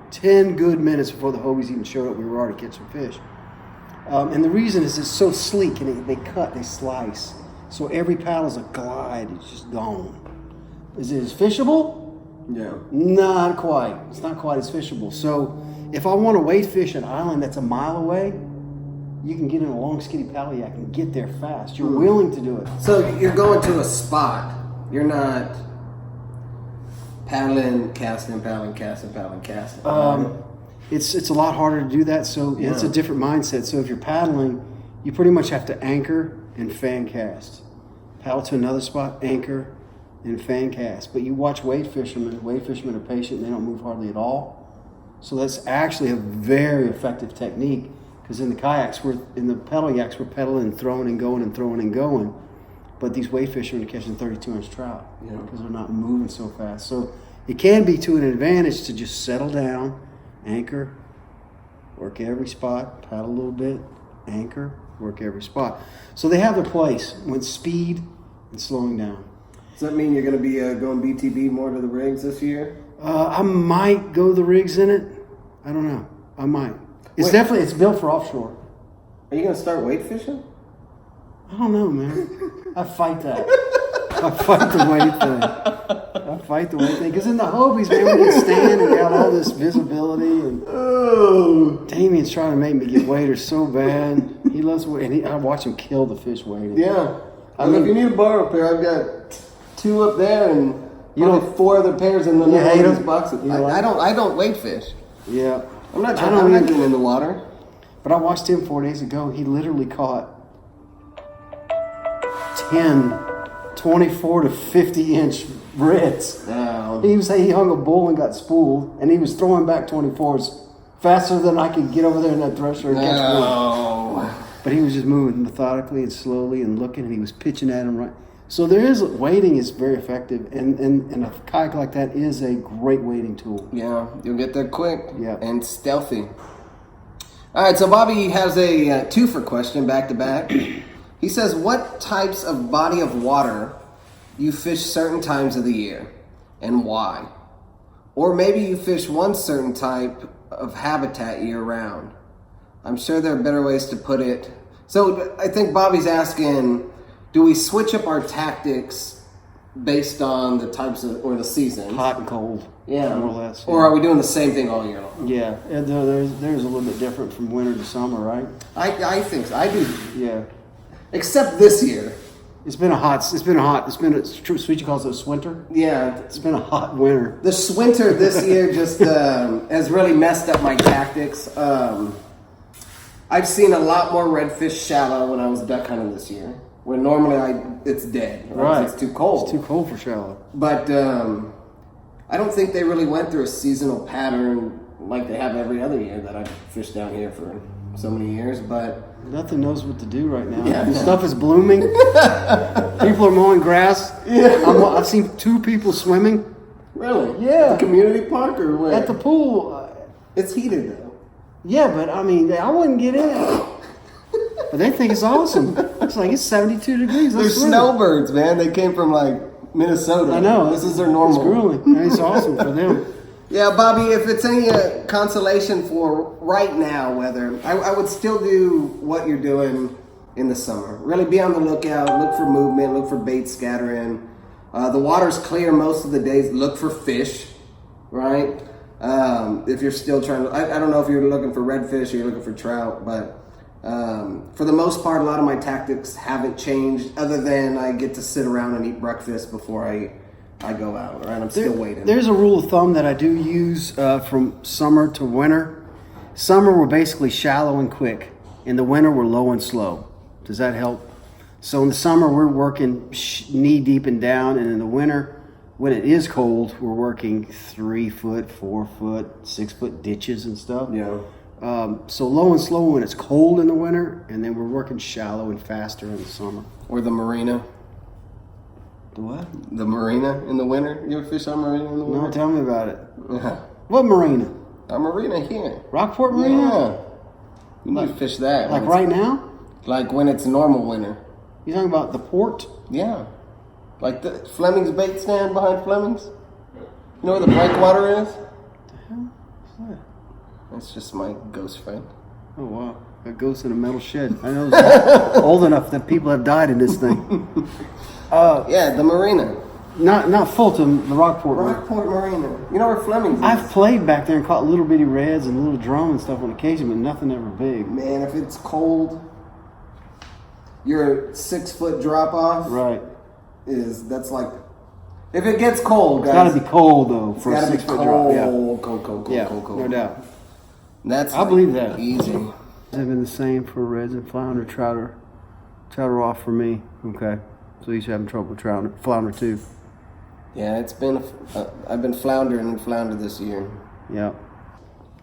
10 good minutes before the Hobies even showed up. We were already catching fish. And the reason is it's so sleek, and they cut, they slice. So every paddle is a glide. It's just gone. Is it as fishable? Yeah. Not quite. It's not quite as fishable. So if I want to wade fish an island that's a mile away, you can get in a long, skinny paddle yak and get there fast. You're willing to do it. So you're going to a spot. You're not paddling, casting, paddling, casting, paddling, casting. It's a lot harder to do that. So it's a different mindset. So if you're paddling, you pretty much have to anchor and fan cast. Paddle to another spot, anchor, and fan cast. But you watch wade fishermen. Wade fishermen are patient. They don't move hardly at all. So that's actually a very effective technique. Because in the kayaks, in the paddle yaks, we're pedaling and throwing and going and throwing and going. But these wade fishermen are catching 32-inch trout because they're not moving so fast. So it can be to an advantage to just settle down, anchor, work every spot, paddle a little bit, anchor, work every spot. So they have their place with speed and slowing down. Does that mean you're going to be going BTB more to the rigs this year? I might go the rigs in it. I don't know. I might. It's built for offshore. Are you going to start weight fishing? I don't know, man. I fight that. I fight the weight thing. Because in the Hobies, man, we can stand and got all this visibility. And Damien's trying to make me get waders so bad. He loves wading. I watch him kill the fish wading. Yeah. If you need to borrow a pair, I've got 2 up there and probably 4 other pairs in the these boxes. I don't weight fish. Yeah. I'm not getting in the water. But I watched him 4 days ago. He literally caught 10 24 to 50-inch reds. Oh. He hung a bull and got spooled, and he was throwing back 24s faster than I could get over there in that thresher and catch one. But he was just moving methodically and slowly and looking, and he was pitching at him right. So wading is very effective, and a kayak like that is a great wading tool. Yeah, you'll get there quick and stealthy. All right, so Bobby has a twofer question back to back. He says, what types of body of water you fish certain times of the year and why? Or maybe you fish one certain type of habitat year round. I'm sure there are better ways to put it. So I think Bobby's asking, do we switch up our tactics based on the types of, or the seasons? Hot and cold. Yeah. More or less. Or are we doing the same thing all year long? Yeah. And there's a little bit different from winter to summer, right? I think so. I do. Yeah. Except this year. Sweetie calls it a swinter. Yeah. It's been a hot winter. The swinter this year just has really messed up my tactics. I've seen a lot more redfish shallow when I was duck hunting this year. When normally it's dead. Right. It's too cold. It's too cold for shallow. But I don't think they really went through a seasonal pattern like they have every other year that I've fished down here for so many years. But nothing knows what to do right now. Yeah. The stuff is blooming. People are mowing grass. Yeah. I've seen 2 people swimming. Really? Yeah. The community park or where? At the pool. It's heated though. Yeah, but I mean, I wouldn't get in. But they think it's awesome. It's like it's 72 degrees. They're snowbirds, man. They came from like Minnesota. I know. This is their normal. It's grueling. And it's awesome for them. Yeah, Bobby, if it's any consolation for right now weather, I would still do what you're doing in the summer. Really be on the lookout. Look for movement. Look for bait scattering. The water's clear most of the days. Look for fish, right? If you're still trying to, I don't know if you're looking for redfish or you're looking for trout, but for the most part, a lot of my tactics haven't changed other than I get to sit around and eat breakfast before I go out, right? I'm still waiting. There's a rule of thumb that I do use from summer to winter. Summer, we're basically shallow and quick. In the winter, we're low and slow. Does that help? So in the summer, we're working knee deep and down, and in the winter, when it is cold, we're working 3 foot, 4 foot, 6 foot ditches and stuff. Yeah. So low and slow when it's cold in the winter, and then we're working shallow and faster in the summer. Or the marina. The what? The marina in the winter. You ever fish on marina in the winter? No, tell me about it. Yeah. What marina? A marina here. Rockport Marina? Yeah. You need to fish that. Like right now? Like when it's normal winter. You talking about the port? Yeah. Like the Fleming's bait stand behind Fleming's. You know where the breakwater is? What the hell is that? That's just my ghost friend. Oh wow, a ghost in a metal shed. I know it's old enough that people have died in this thing. Yeah, the marina. Not Fulton, the Rockport. Rockport Marina. You know where Fleming's is? I've played back there and caught little bitty reds and little drum and stuff on occasion, but nothing ever big. Man, if it's cold, your 6 foot drop off Right. that's like, if it gets cold, guys. It's got to be cold though for It's a gotta be 6 foot drop. Yeah, cold, yeah, cold. no doubt. That's I believe that. easy. They've been the same for reds and flounder. Trout are off for me. Okay, so you should have trouble with flounder too. Yeah, it's been. I've been floundering and flounder this year. Yeah.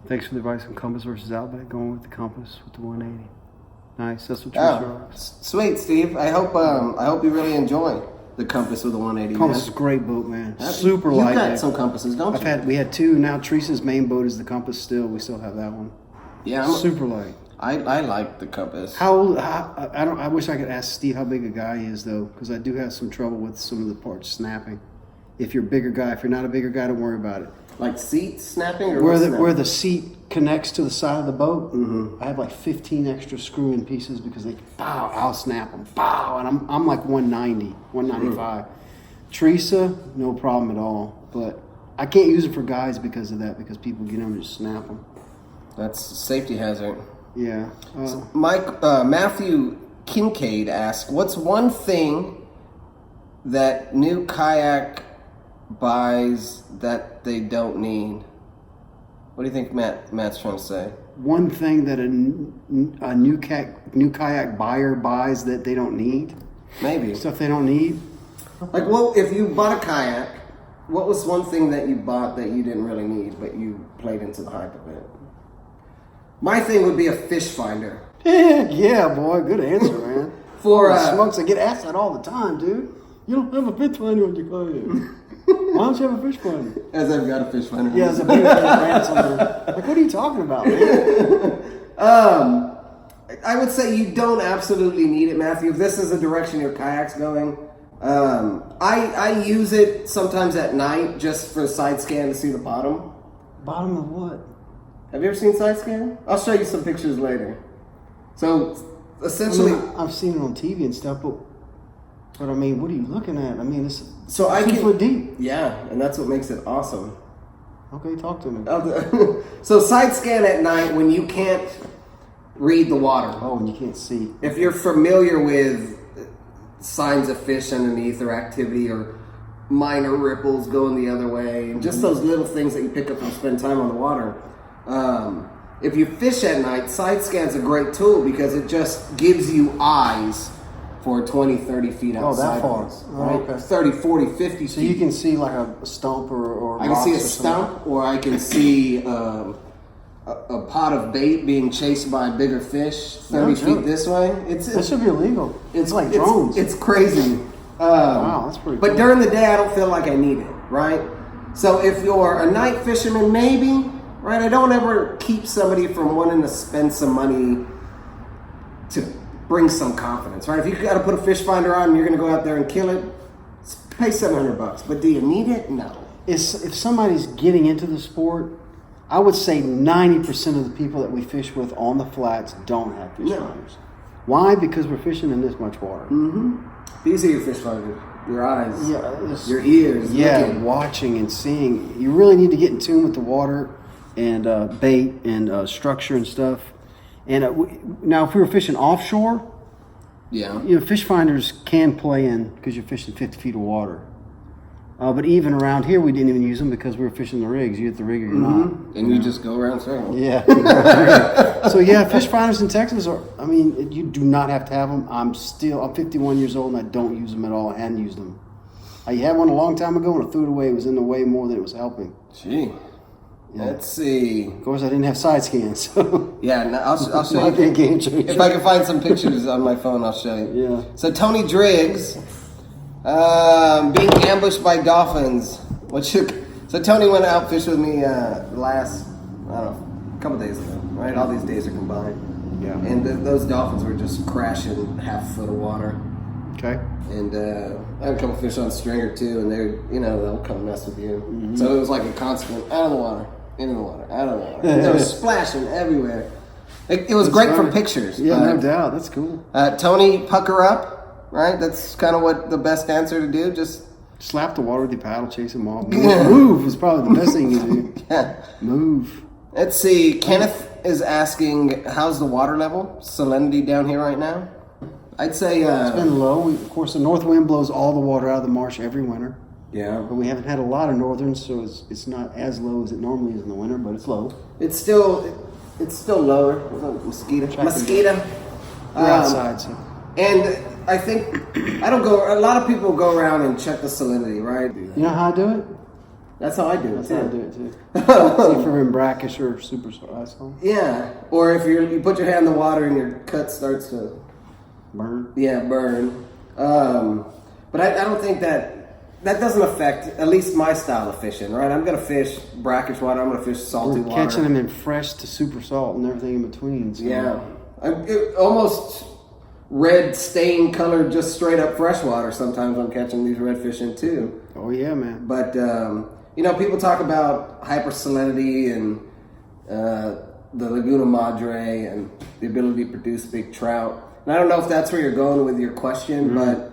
Thanks for the advice on compass versus outback. Going with the compass with the 180. Nice. That's what you're Sweet, Steve. I hope you really enjoy the compass with the 180. Compass man. is a great boat, man. Super You light. got some compasses, don't you? We had 2. Now Teresa's main boat is the compass. Still, we still have that one. Yeah, Super light. I like the compass. How old? I wish I could ask Steve how big a guy he is though, because I do have some trouble with some of the parts snapping. If you're a bigger guy, if you're not a bigger guy, don't worry about it. Like seat snapping, or Where the seat connects to the side of the boat, I have like 15 extra screw-in pieces because they pow, I'll snap them, pow, and I'm like 190, 195. Teresa, no problem at all, but I can't use it for guys because of that, because people get them and just snap them. That's a safety hazard. Yeah. Matthew Kincaid asked, "What's one thing that new kayak buys that they don't need?" What do you think Matt's trying to say? One thing that a new kayak buyer buys that they don't need? Maybe. Stuff they don't need? Like, well, if you bought a kayak, what was one thing that you bought that you didn't really need, but you played into the hype of it? My thing would be a fish finder. Yeah, boy, good answer, man. For smokes, I get asked that all the time, dude. You don't have a fish finder on your kayak. Why don't you have a fish finder? As I've got a fish finder. Yeah, it's a big answer. Like, what are you talking about, man? I would say you don't absolutely need it, Matthew. If this is the direction your kayak's going, I use it sometimes at night just for side scan to see the bottom. Bottom of what? Have you ever seen side scan? I'll show you some pictures later. So essentially, I've seen it on TV and stuff, but I mean, what are you looking at? I mean, it's so I 2 can, foot deep. Yeah, and that's what makes it awesome. Okay, talk to me. So side scan at night when you can't read the water. Oh, and you can't see. If you're familiar with signs of fish underneath or activity or minor ripples going the other way and just those little things that you pick up and spend time on the water. If you fish at night, side scan's a great tool because it just gives you eyes for 20, 30 feet outside. that far. Right? Okay. 30, 40, 50 feet. So you can see like a stump or I can see a rocks or something. stump, or I can see a pot of bait being chased by a bigger fish 30 feet this way. That should be illegal. It's like drones. It's crazy. Wow, that's pretty But cool. during the day, I don't feel like I need it, right? So if you're a night fisherman, maybe, right? I don't ever keep somebody from wanting to spend some money to bring some confidence, right? If you got to put a fish finder on and you're going to go out there and kill it, pay $700. But do you need it? No. If somebody's getting into the sport, I would say 90% of the people that we fish with on the flats don't have fish finders. Why? Because we're fishing in this much water. Mm-hmm. These are your fish finders. Your eyes. Yeah, your ears. Yeah, looking. watching and seeing. You really need to get in tune with the water and bait and structure and stuff. And now, if we were fishing offshore, fish finders can play in because you're fishing 50 feet of water. But even around here, we didn't even use them because we were fishing the rigs. You hit the rig or you're not. And you just go around circles. Yeah. So fish finders in Texas you do not have to have them. I'm 51 years old and I don't use them at all. I hadn't used them. I had one a long time ago and I threw it away. It was in the way more than it was helping. Gee. Yeah. Let's see. Of course, I didn't have side scans. So. Yeah, no, I'll show you. Game changer. If I can find some pictures on my phone, I'll show you. Yeah. So Tony Driggs, being ambushed by dolphins. So Tony went out fish with me last, a couple days ago. Right, all these days are combined. Yeah. And those dolphins were just crashing half a foot of water. Okay. And I had a couple fish on stringer too, and they'll come mess with you. Mm-hmm. So it was like a constant out of the water, into the water, out of the water. They were splashing everywhere. It was great from pictures. Yeah, no doubt. That's cool. Tony, pucker up, right? That's kind of what the best answer to do. Just slap the water with your paddle, chase them off. Move is probably the best thing you do. Yeah. Move. Let's see. Kenneth is asking, how's the water level, salinity down here right now? I'd say it's been low. Of course, the north wind blows all the water out of the marsh every winter. Yeah. But we haven't had a lot of northerns, so it's not as low as it normally is in the winter, but it's low. It's still lower. Mosquito. We're outside, so. And I think a lot of people go around and check the salinity, right? You know how I do it? That's how I do it. That's how I do it too. See if we're in brackish or super ice. Yeah. Or if you put your hand in the water and your cut starts to burn. Yeah, burn. But I don't think that doesn't affect at least my style of fishing, right? I'm gonna fish brackish water. I'm gonna fish salty water. Catching them in fresh to super salt and everything in between. So. Yeah, almost red stain colored, just straight up fresh water. Sometimes I'm catching these redfish in too. Oh yeah, man. But people talk about hypersalinity and the Laguna Madre and the ability to produce big trout. And I don't know if that's where you're going with your question, but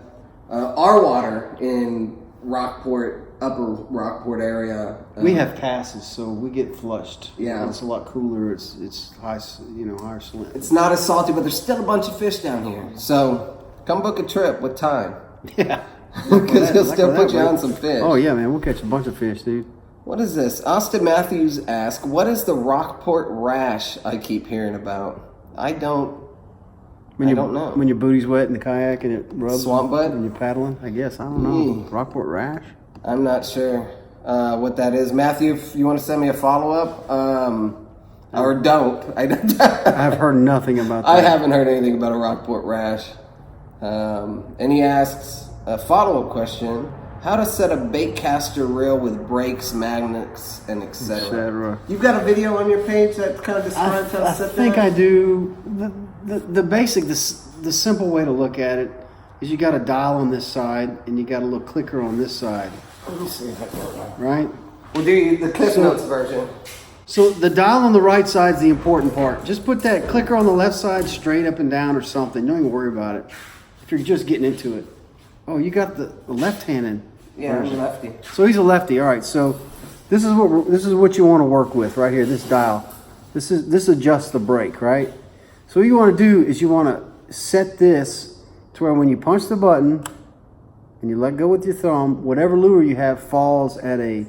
our water in Rockport, upper Rockport area, we have passes, so we get flushed. Yeah, it's a lot cooler. It's high, higher salinity. It's not as salty, but there's still a bunch of fish down here. So come book a trip with time. Yeah, because he'll still put you on some fish. Oh yeah, man, we'll catch a bunch of fish, dude. What is this? Austin Matthews asked, "What is the Rockport rash I keep hearing about?" I don't know. When your booty's wet in the kayak and it rubs swamp butt when you're paddling, I guess. I don't know. Rockport rash? I'm not sure what that is. Matthew, if you want to send me a follow-up, or don't. I've heard nothing about that. I haven't heard anything about a Rockport rash. And he asks a follow-up question: how to set a bait caster reel with brakes, magnets, and etc. You've got a video on your page that kind of describes how to set that up? I think I do. The simple way to look at it is you got a dial on this side and you got a little clicker on this side. Let me see if I can. Right? We'll do the Cliff Notes version. So the dial on the right side is the important part. Just put that clicker on the left side straight up and down or something. Don't even worry about it. If you're just getting into it. Oh, you got the left-handed. Yeah, I'm a lefty. So he's a lefty. All right. So this is what you want to work with right here. This dial. This adjusts the brake, right? So what you want to do is you want to set this to where when you punch the button and you let go with your thumb, whatever lure you have falls at a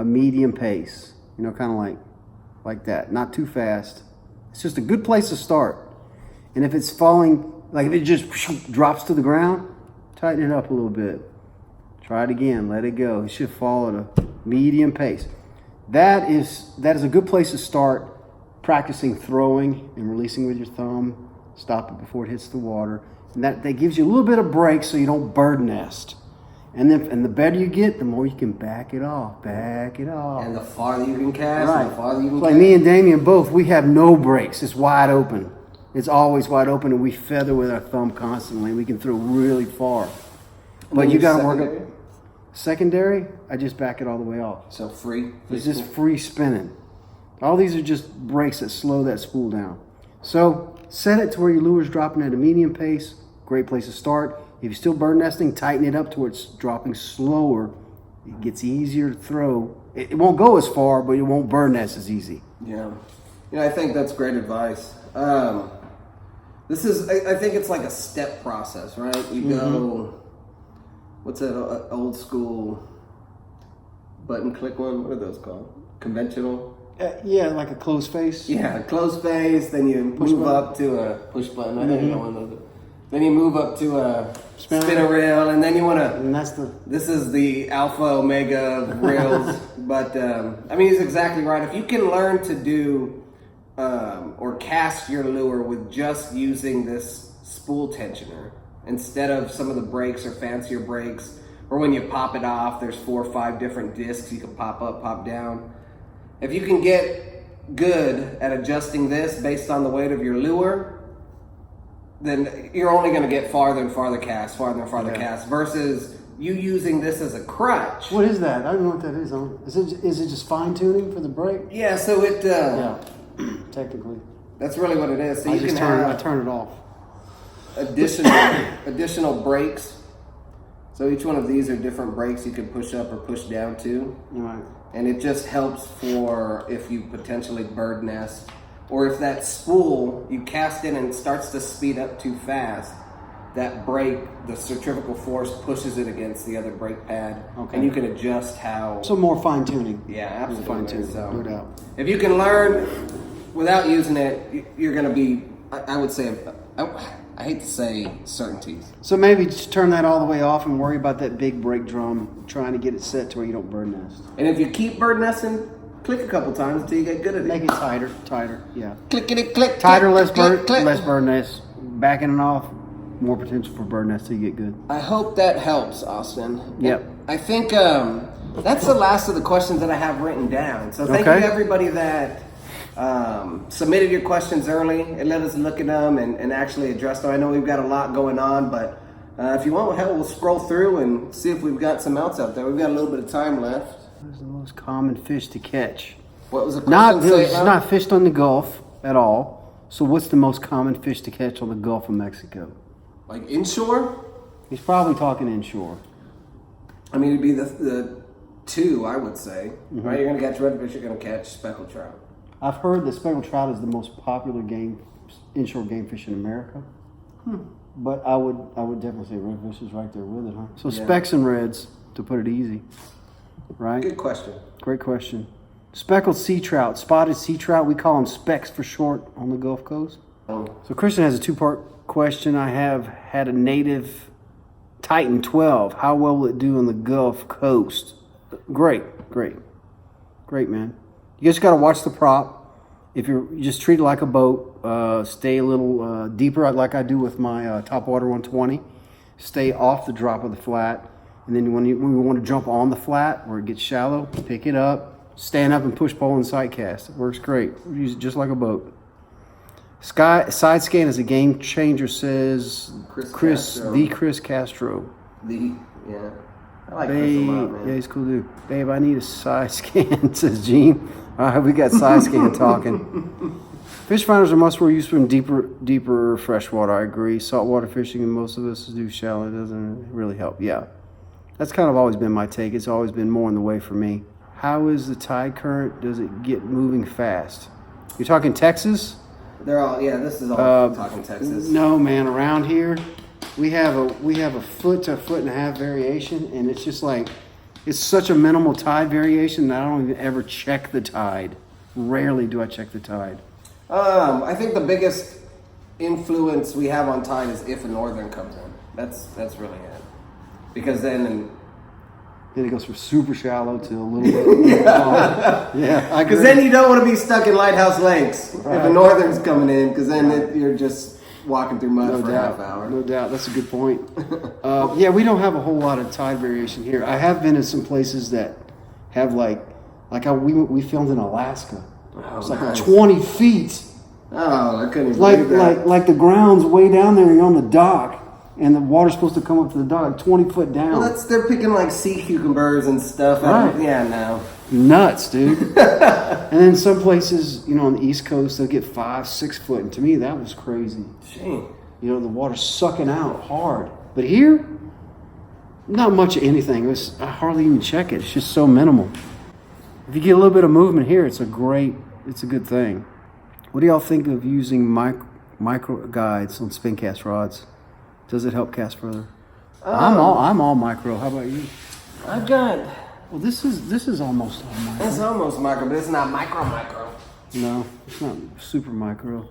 medium pace. You know, kind of like that. Not too fast. It's just a good place to start. And if it's falling, like if it just drops to the ground, tighten it up a little bit. Try it again. Let it go. It should fall at a medium pace. That is a good place to start practicing throwing and releasing with your thumb. Stop it before it hits the water. And that gives you a little bit of break so you don't bird nest. And the better you get, the more you can back it off. Back it off. And the farther you can cast, right. and the farther you can like cast. me and Damien both, we have no breaks. It's wide open. It's always wide open, and we feather with our thumb constantly. We can throw really far. But you got to work it. Secondary, I just back it all the way off. So free. It's just free spinning. All these are just brakes that slow that spool down. So set it to where your lure's dropping at a medium pace. Great place to start. If you're still bird nesting, tighten it up to where it's dropping slower. It gets easier to throw. It won't go as far, but it won't bird nest as easy. Yeah. I think that's great advice. This is, I think it's like a step process, right? You go, what's that old school button click one? What are those called? Conventional? Yeah, like a closed face. Yeah, closed face. Then you move up to a push button. I think I know one of those. Then you move up to a spinner rail, and then you want to. And that's This is the alpha omega of rails, but I mean, he's exactly right. If you can learn to do or cast your lure with just using this spool tensioner instead of some of the brakes or fancier brakes, or when you pop it off, there's 4 or 5 different discs you can pop up, pop down. If you can get good at adjusting this based on the weight of your lure, then you're only going to get farther and farther cast, versus you using this as a crutch. What is that? I don't know what that is. Is it just fine tuning for the brake? Yeah, so it. Yeah, technically. That's really what it is. So I you just can turn it off. additional brakes. So each one of these are different brakes you can push up or push down to. Right. And it just helps for if you potentially bird nest, or if that spool, you cast in and it starts to speed up too fast, that brake, the centrifugal force pushes it against the other brake pad. Okay. And you can adjust how... So more fine tuning. Yeah, absolutely. Fine tuning, So, no doubt. if you can learn without using it, you're going to be, I would say, I hate to say certainties. So maybe just turn that all the way off and worry about that big brake drum, trying to get it set to where you don't bird nest. And if you keep bird nesting, click a couple times until you get good at it. Make it tighter, yeah. Click. Tighter, click, less bird nest. Backing it off, more potential for bird nest till you get good. I hope that helps, Austin. Yep. I think that's the last of the questions that I have written down. So thank you to everybody that submitted your questions early and let us look at them and actually address them. I know we've got a lot going on, but if you want, we'll scroll through and see if we've got some else out there. We've got a little bit of time left. What's the most common fish to catch? What was the question? It's not fished on the Gulf at all. So what's the most common fish to catch on the Gulf of Mexico? Like inshore? He's probably talking inshore. I mean, it'd be the two, I would say. Right? You're going to catch redfish, you're going to catch speckled trout. I've heard that speckled trout is the most popular inshore game fish in America. But I would definitely say redfish is right there with it, huh? So specks and reds, to put it easy. Right? Good question. Great question. Speckled sea trout, spotted sea trout, we call them specks for short on the Gulf Coast. So Christian has a 2-part question. I have had a native Titan 12. How well will it do on the Gulf Coast? Great, man. You just got to watch the prop. If you just treat it like a boat, stay a little deeper like I do with my Topwater 120. Stay off the drop of the flat. And then when we want to jump on the flat where it gets shallow, pick it up, stand up and push pole and sight cast. It works great. Use it just like a boat. Side scan is a game changer, says Chris Castro. Yeah. I like Chris a lot, man. Yeah, he's cool dude. Babe, I need a side scan, says Gene. All right, we got side scan talking. Fish finders are must-wear use from deeper freshwater. I agree. Saltwater fishing, and most of us do shallow. It doesn't really help. Yeah, that's kind of always been my take. It's always been more in the way for me. How is the tide current? Does it get moving fast? You're talking Texas? This is all talking Texas. No, man. Around here, we have a foot to a foot and a half variation, and it's just like it's such a minimal tide variation that I don't even ever check the tide. Rarely do I check the tide. I think the biggest influence we have on tide is if a northern comes in. That's really it. Because then it goes from super shallow to a little bit. Yeah. Because then you don't want to be stuck in Lighthouse Lakes if a northern's coming in. Because then you're just walking through mud for a half hour. No doubt. That's a good point. Yeah, we don't have a whole lot of tide variation here. I have been in some places that have like how we filmed in Alaska. It's like nice. 20 feet. Oh, I couldn't believe that. Like the ground's way down there. You're on the dock, and the water's supposed to come up to the dock, 20 foot down. Well, they're picking like sea cucumbers and stuff. Right. Yeah, no. Nuts, dude. And then some places, on the East Coast, they'll get 5-6 foot, and to me that was crazy. Gee. The water's sucking out hard. But here, not much of anything. I hardly even check it. It's just so minimal. If you get a little bit of movement here, it's a good thing. What do y'all think of using micro guides on spin cast rods? Does it help cast further? I'm all micro. How about you? I've got. Well, this is almost all micro. It's almost micro, but it's not micro. No, it's not super micro.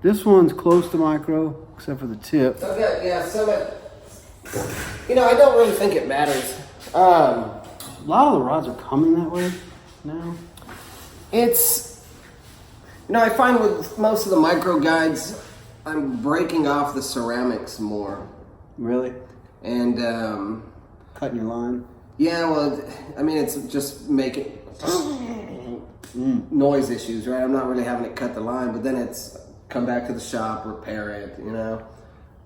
This one's close to micro, except for the tip. Okay, yeah. So I don't really think it matters. A lot of the rods are coming that way now. I find with most of the micro guides, I'm breaking off the ceramics more. Really? And cutting your line. Yeah, well, it's just making noise issues, right? I'm not really having it cut the line, but then it's come back to the shop, repair it.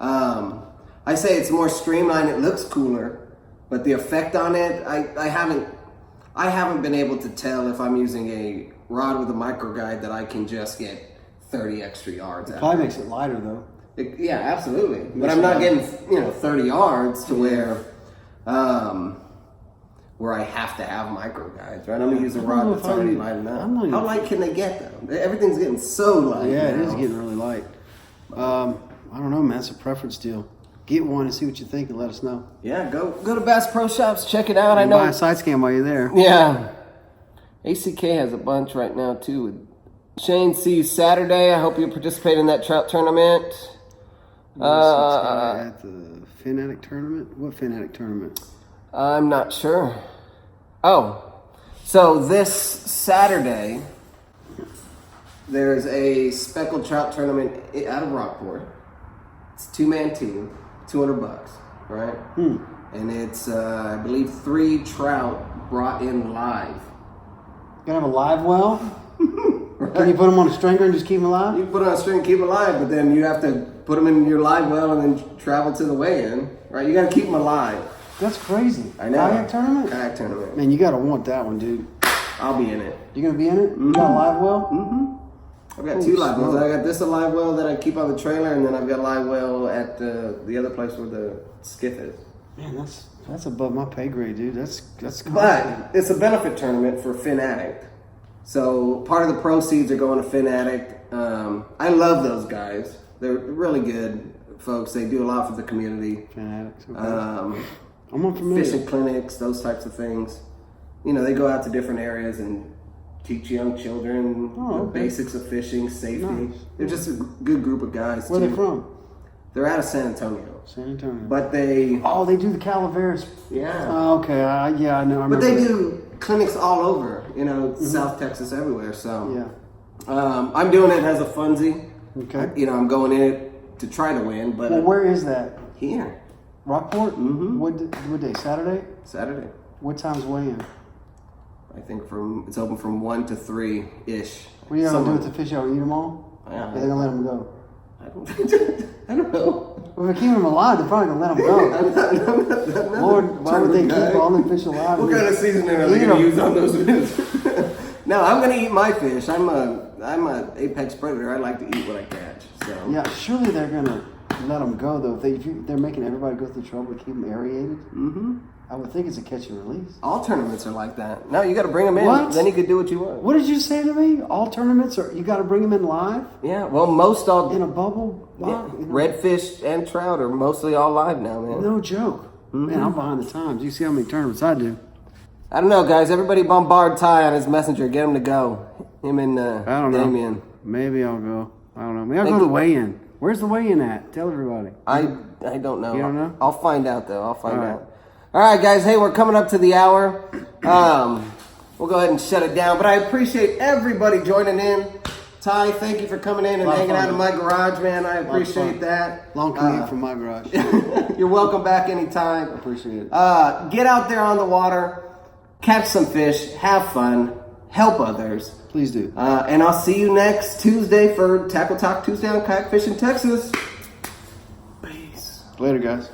I say it's more streamlined. It looks cooler, but the effect on it, I haven't been able to tell if I'm using a rod with a micro guide that I can just get 30 extra yards out. Probably makes it lighter though. Yeah, absolutely. But I'm not getting 30 yards to where I have to have micro guides, right? I'm gonna use a rod that's already light enough. How light can they get though? Everything's getting so light. Yeah, it is getting really light. I don't know, man. It's a preference deal. Get one and see what you think and let us know. Yeah, go to Bass Pro Shops, check it out. I know. Buy a side scan while you're there. Yeah. ACK has a bunch right now too. Shane, see you Saturday. I hope you participate in that trout tournament. At the Fanatic tournament? What Fanatic tournament? I'm not sure. Oh, so this Saturday, there's a Speckled Trout tournament out of Rockport. It's a 2-man team, $200, right? And it's, I believe, 3 trout brought in live. You gonna have a live well? Right. Can you put them on a stringer and just keep them alive? You can put it on a string and keep them alive, but then you have to put them in your live well and then travel to the weigh-in, right? You got to keep them alive. That's crazy. I know. Kayak tournament? Kayak tournament. Man, you gotta want that one, dude. I'll be in it. You gonna be in it? You got a live well? I've got 2 live wells. I got this a live well that I keep on the trailer, and then I've got a live well at the other place where the skiff is. Man, that's above my pay grade, dude. That's But it's a benefit tournament for Fin Addict. So part of the proceeds are going to Fin Addict. I love those guys. They're really good folks. They do a lot for the community. Fin Addicts. Okay. I'm unfamiliar. Fishing clinics, those types of things. They go out to different areas and teach young children the basics of fishing, safety. Nice. They're just a good group of guys. Where are they from? They're out of San Antonio. San Antonio. But they... Oh, they do the Calaveras. Yeah. Oh, okay. Yeah, I know. But they do clinics all over, South Texas, everywhere. So I'm doing it as a funsie. Okay. I'm going in it to try to win. But well, where is that? Here. Rockport? What day? Saturday? Saturday. What time's weigh-in? I think it's open from 1 to 3-ish. What are you going to do with the fish? Y'all eat them all? Yeah. Are they gonna let them go? I don't know. Well, if they're keeping them alive, they're probably gonna let them go. Lord, why would they keep all them fish alive? What kind of seasoning are they gonna use on those fish? No, I'm gonna eat my fish. I'm a apex predator. I like to eat what I catch. So yeah, surely they're gonna let them go though. If they're making everybody go through trouble to keep them aerated. Mm-hmm. I would think it's a catch and release. All tournaments are like that. No, you got to bring them in. What? Then you can do what you want. What did you say to me? All tournaments are you got to bring them in live Yeah. Well, most all in a bubble. yeah, Wow, you know? redfish and trout are mostly all live now, man. No joke. Man, I'm behind the times. You see how many tournaments I do. I don't know, guys. Everybody bombard Ty on his messenger. Get him to go. Him and I don't know. Damien. Maybe I'll go. I don't know. Maybe I'll go to the weigh-in. Where's the weigh-in at? Tell everybody. I don't know. You don't know? I'll find out though. I'll find All right. out. All right, guys. Hey, we're coming up to the hour. We'll go ahead and shut it down. But I appreciate everybody joining in. Ty, thank you for coming in and Lot of hanging fun, out in my garage, man. I appreciate that. Long commute from my garage. You're welcome back anytime. Appreciate it. Get out there on the water, catch some fish, have fun, help others. Please do. And I'll see you next Tuesday for Tackle Talk Tuesday on Kayak Fishing Texas. Peace. Later, guys.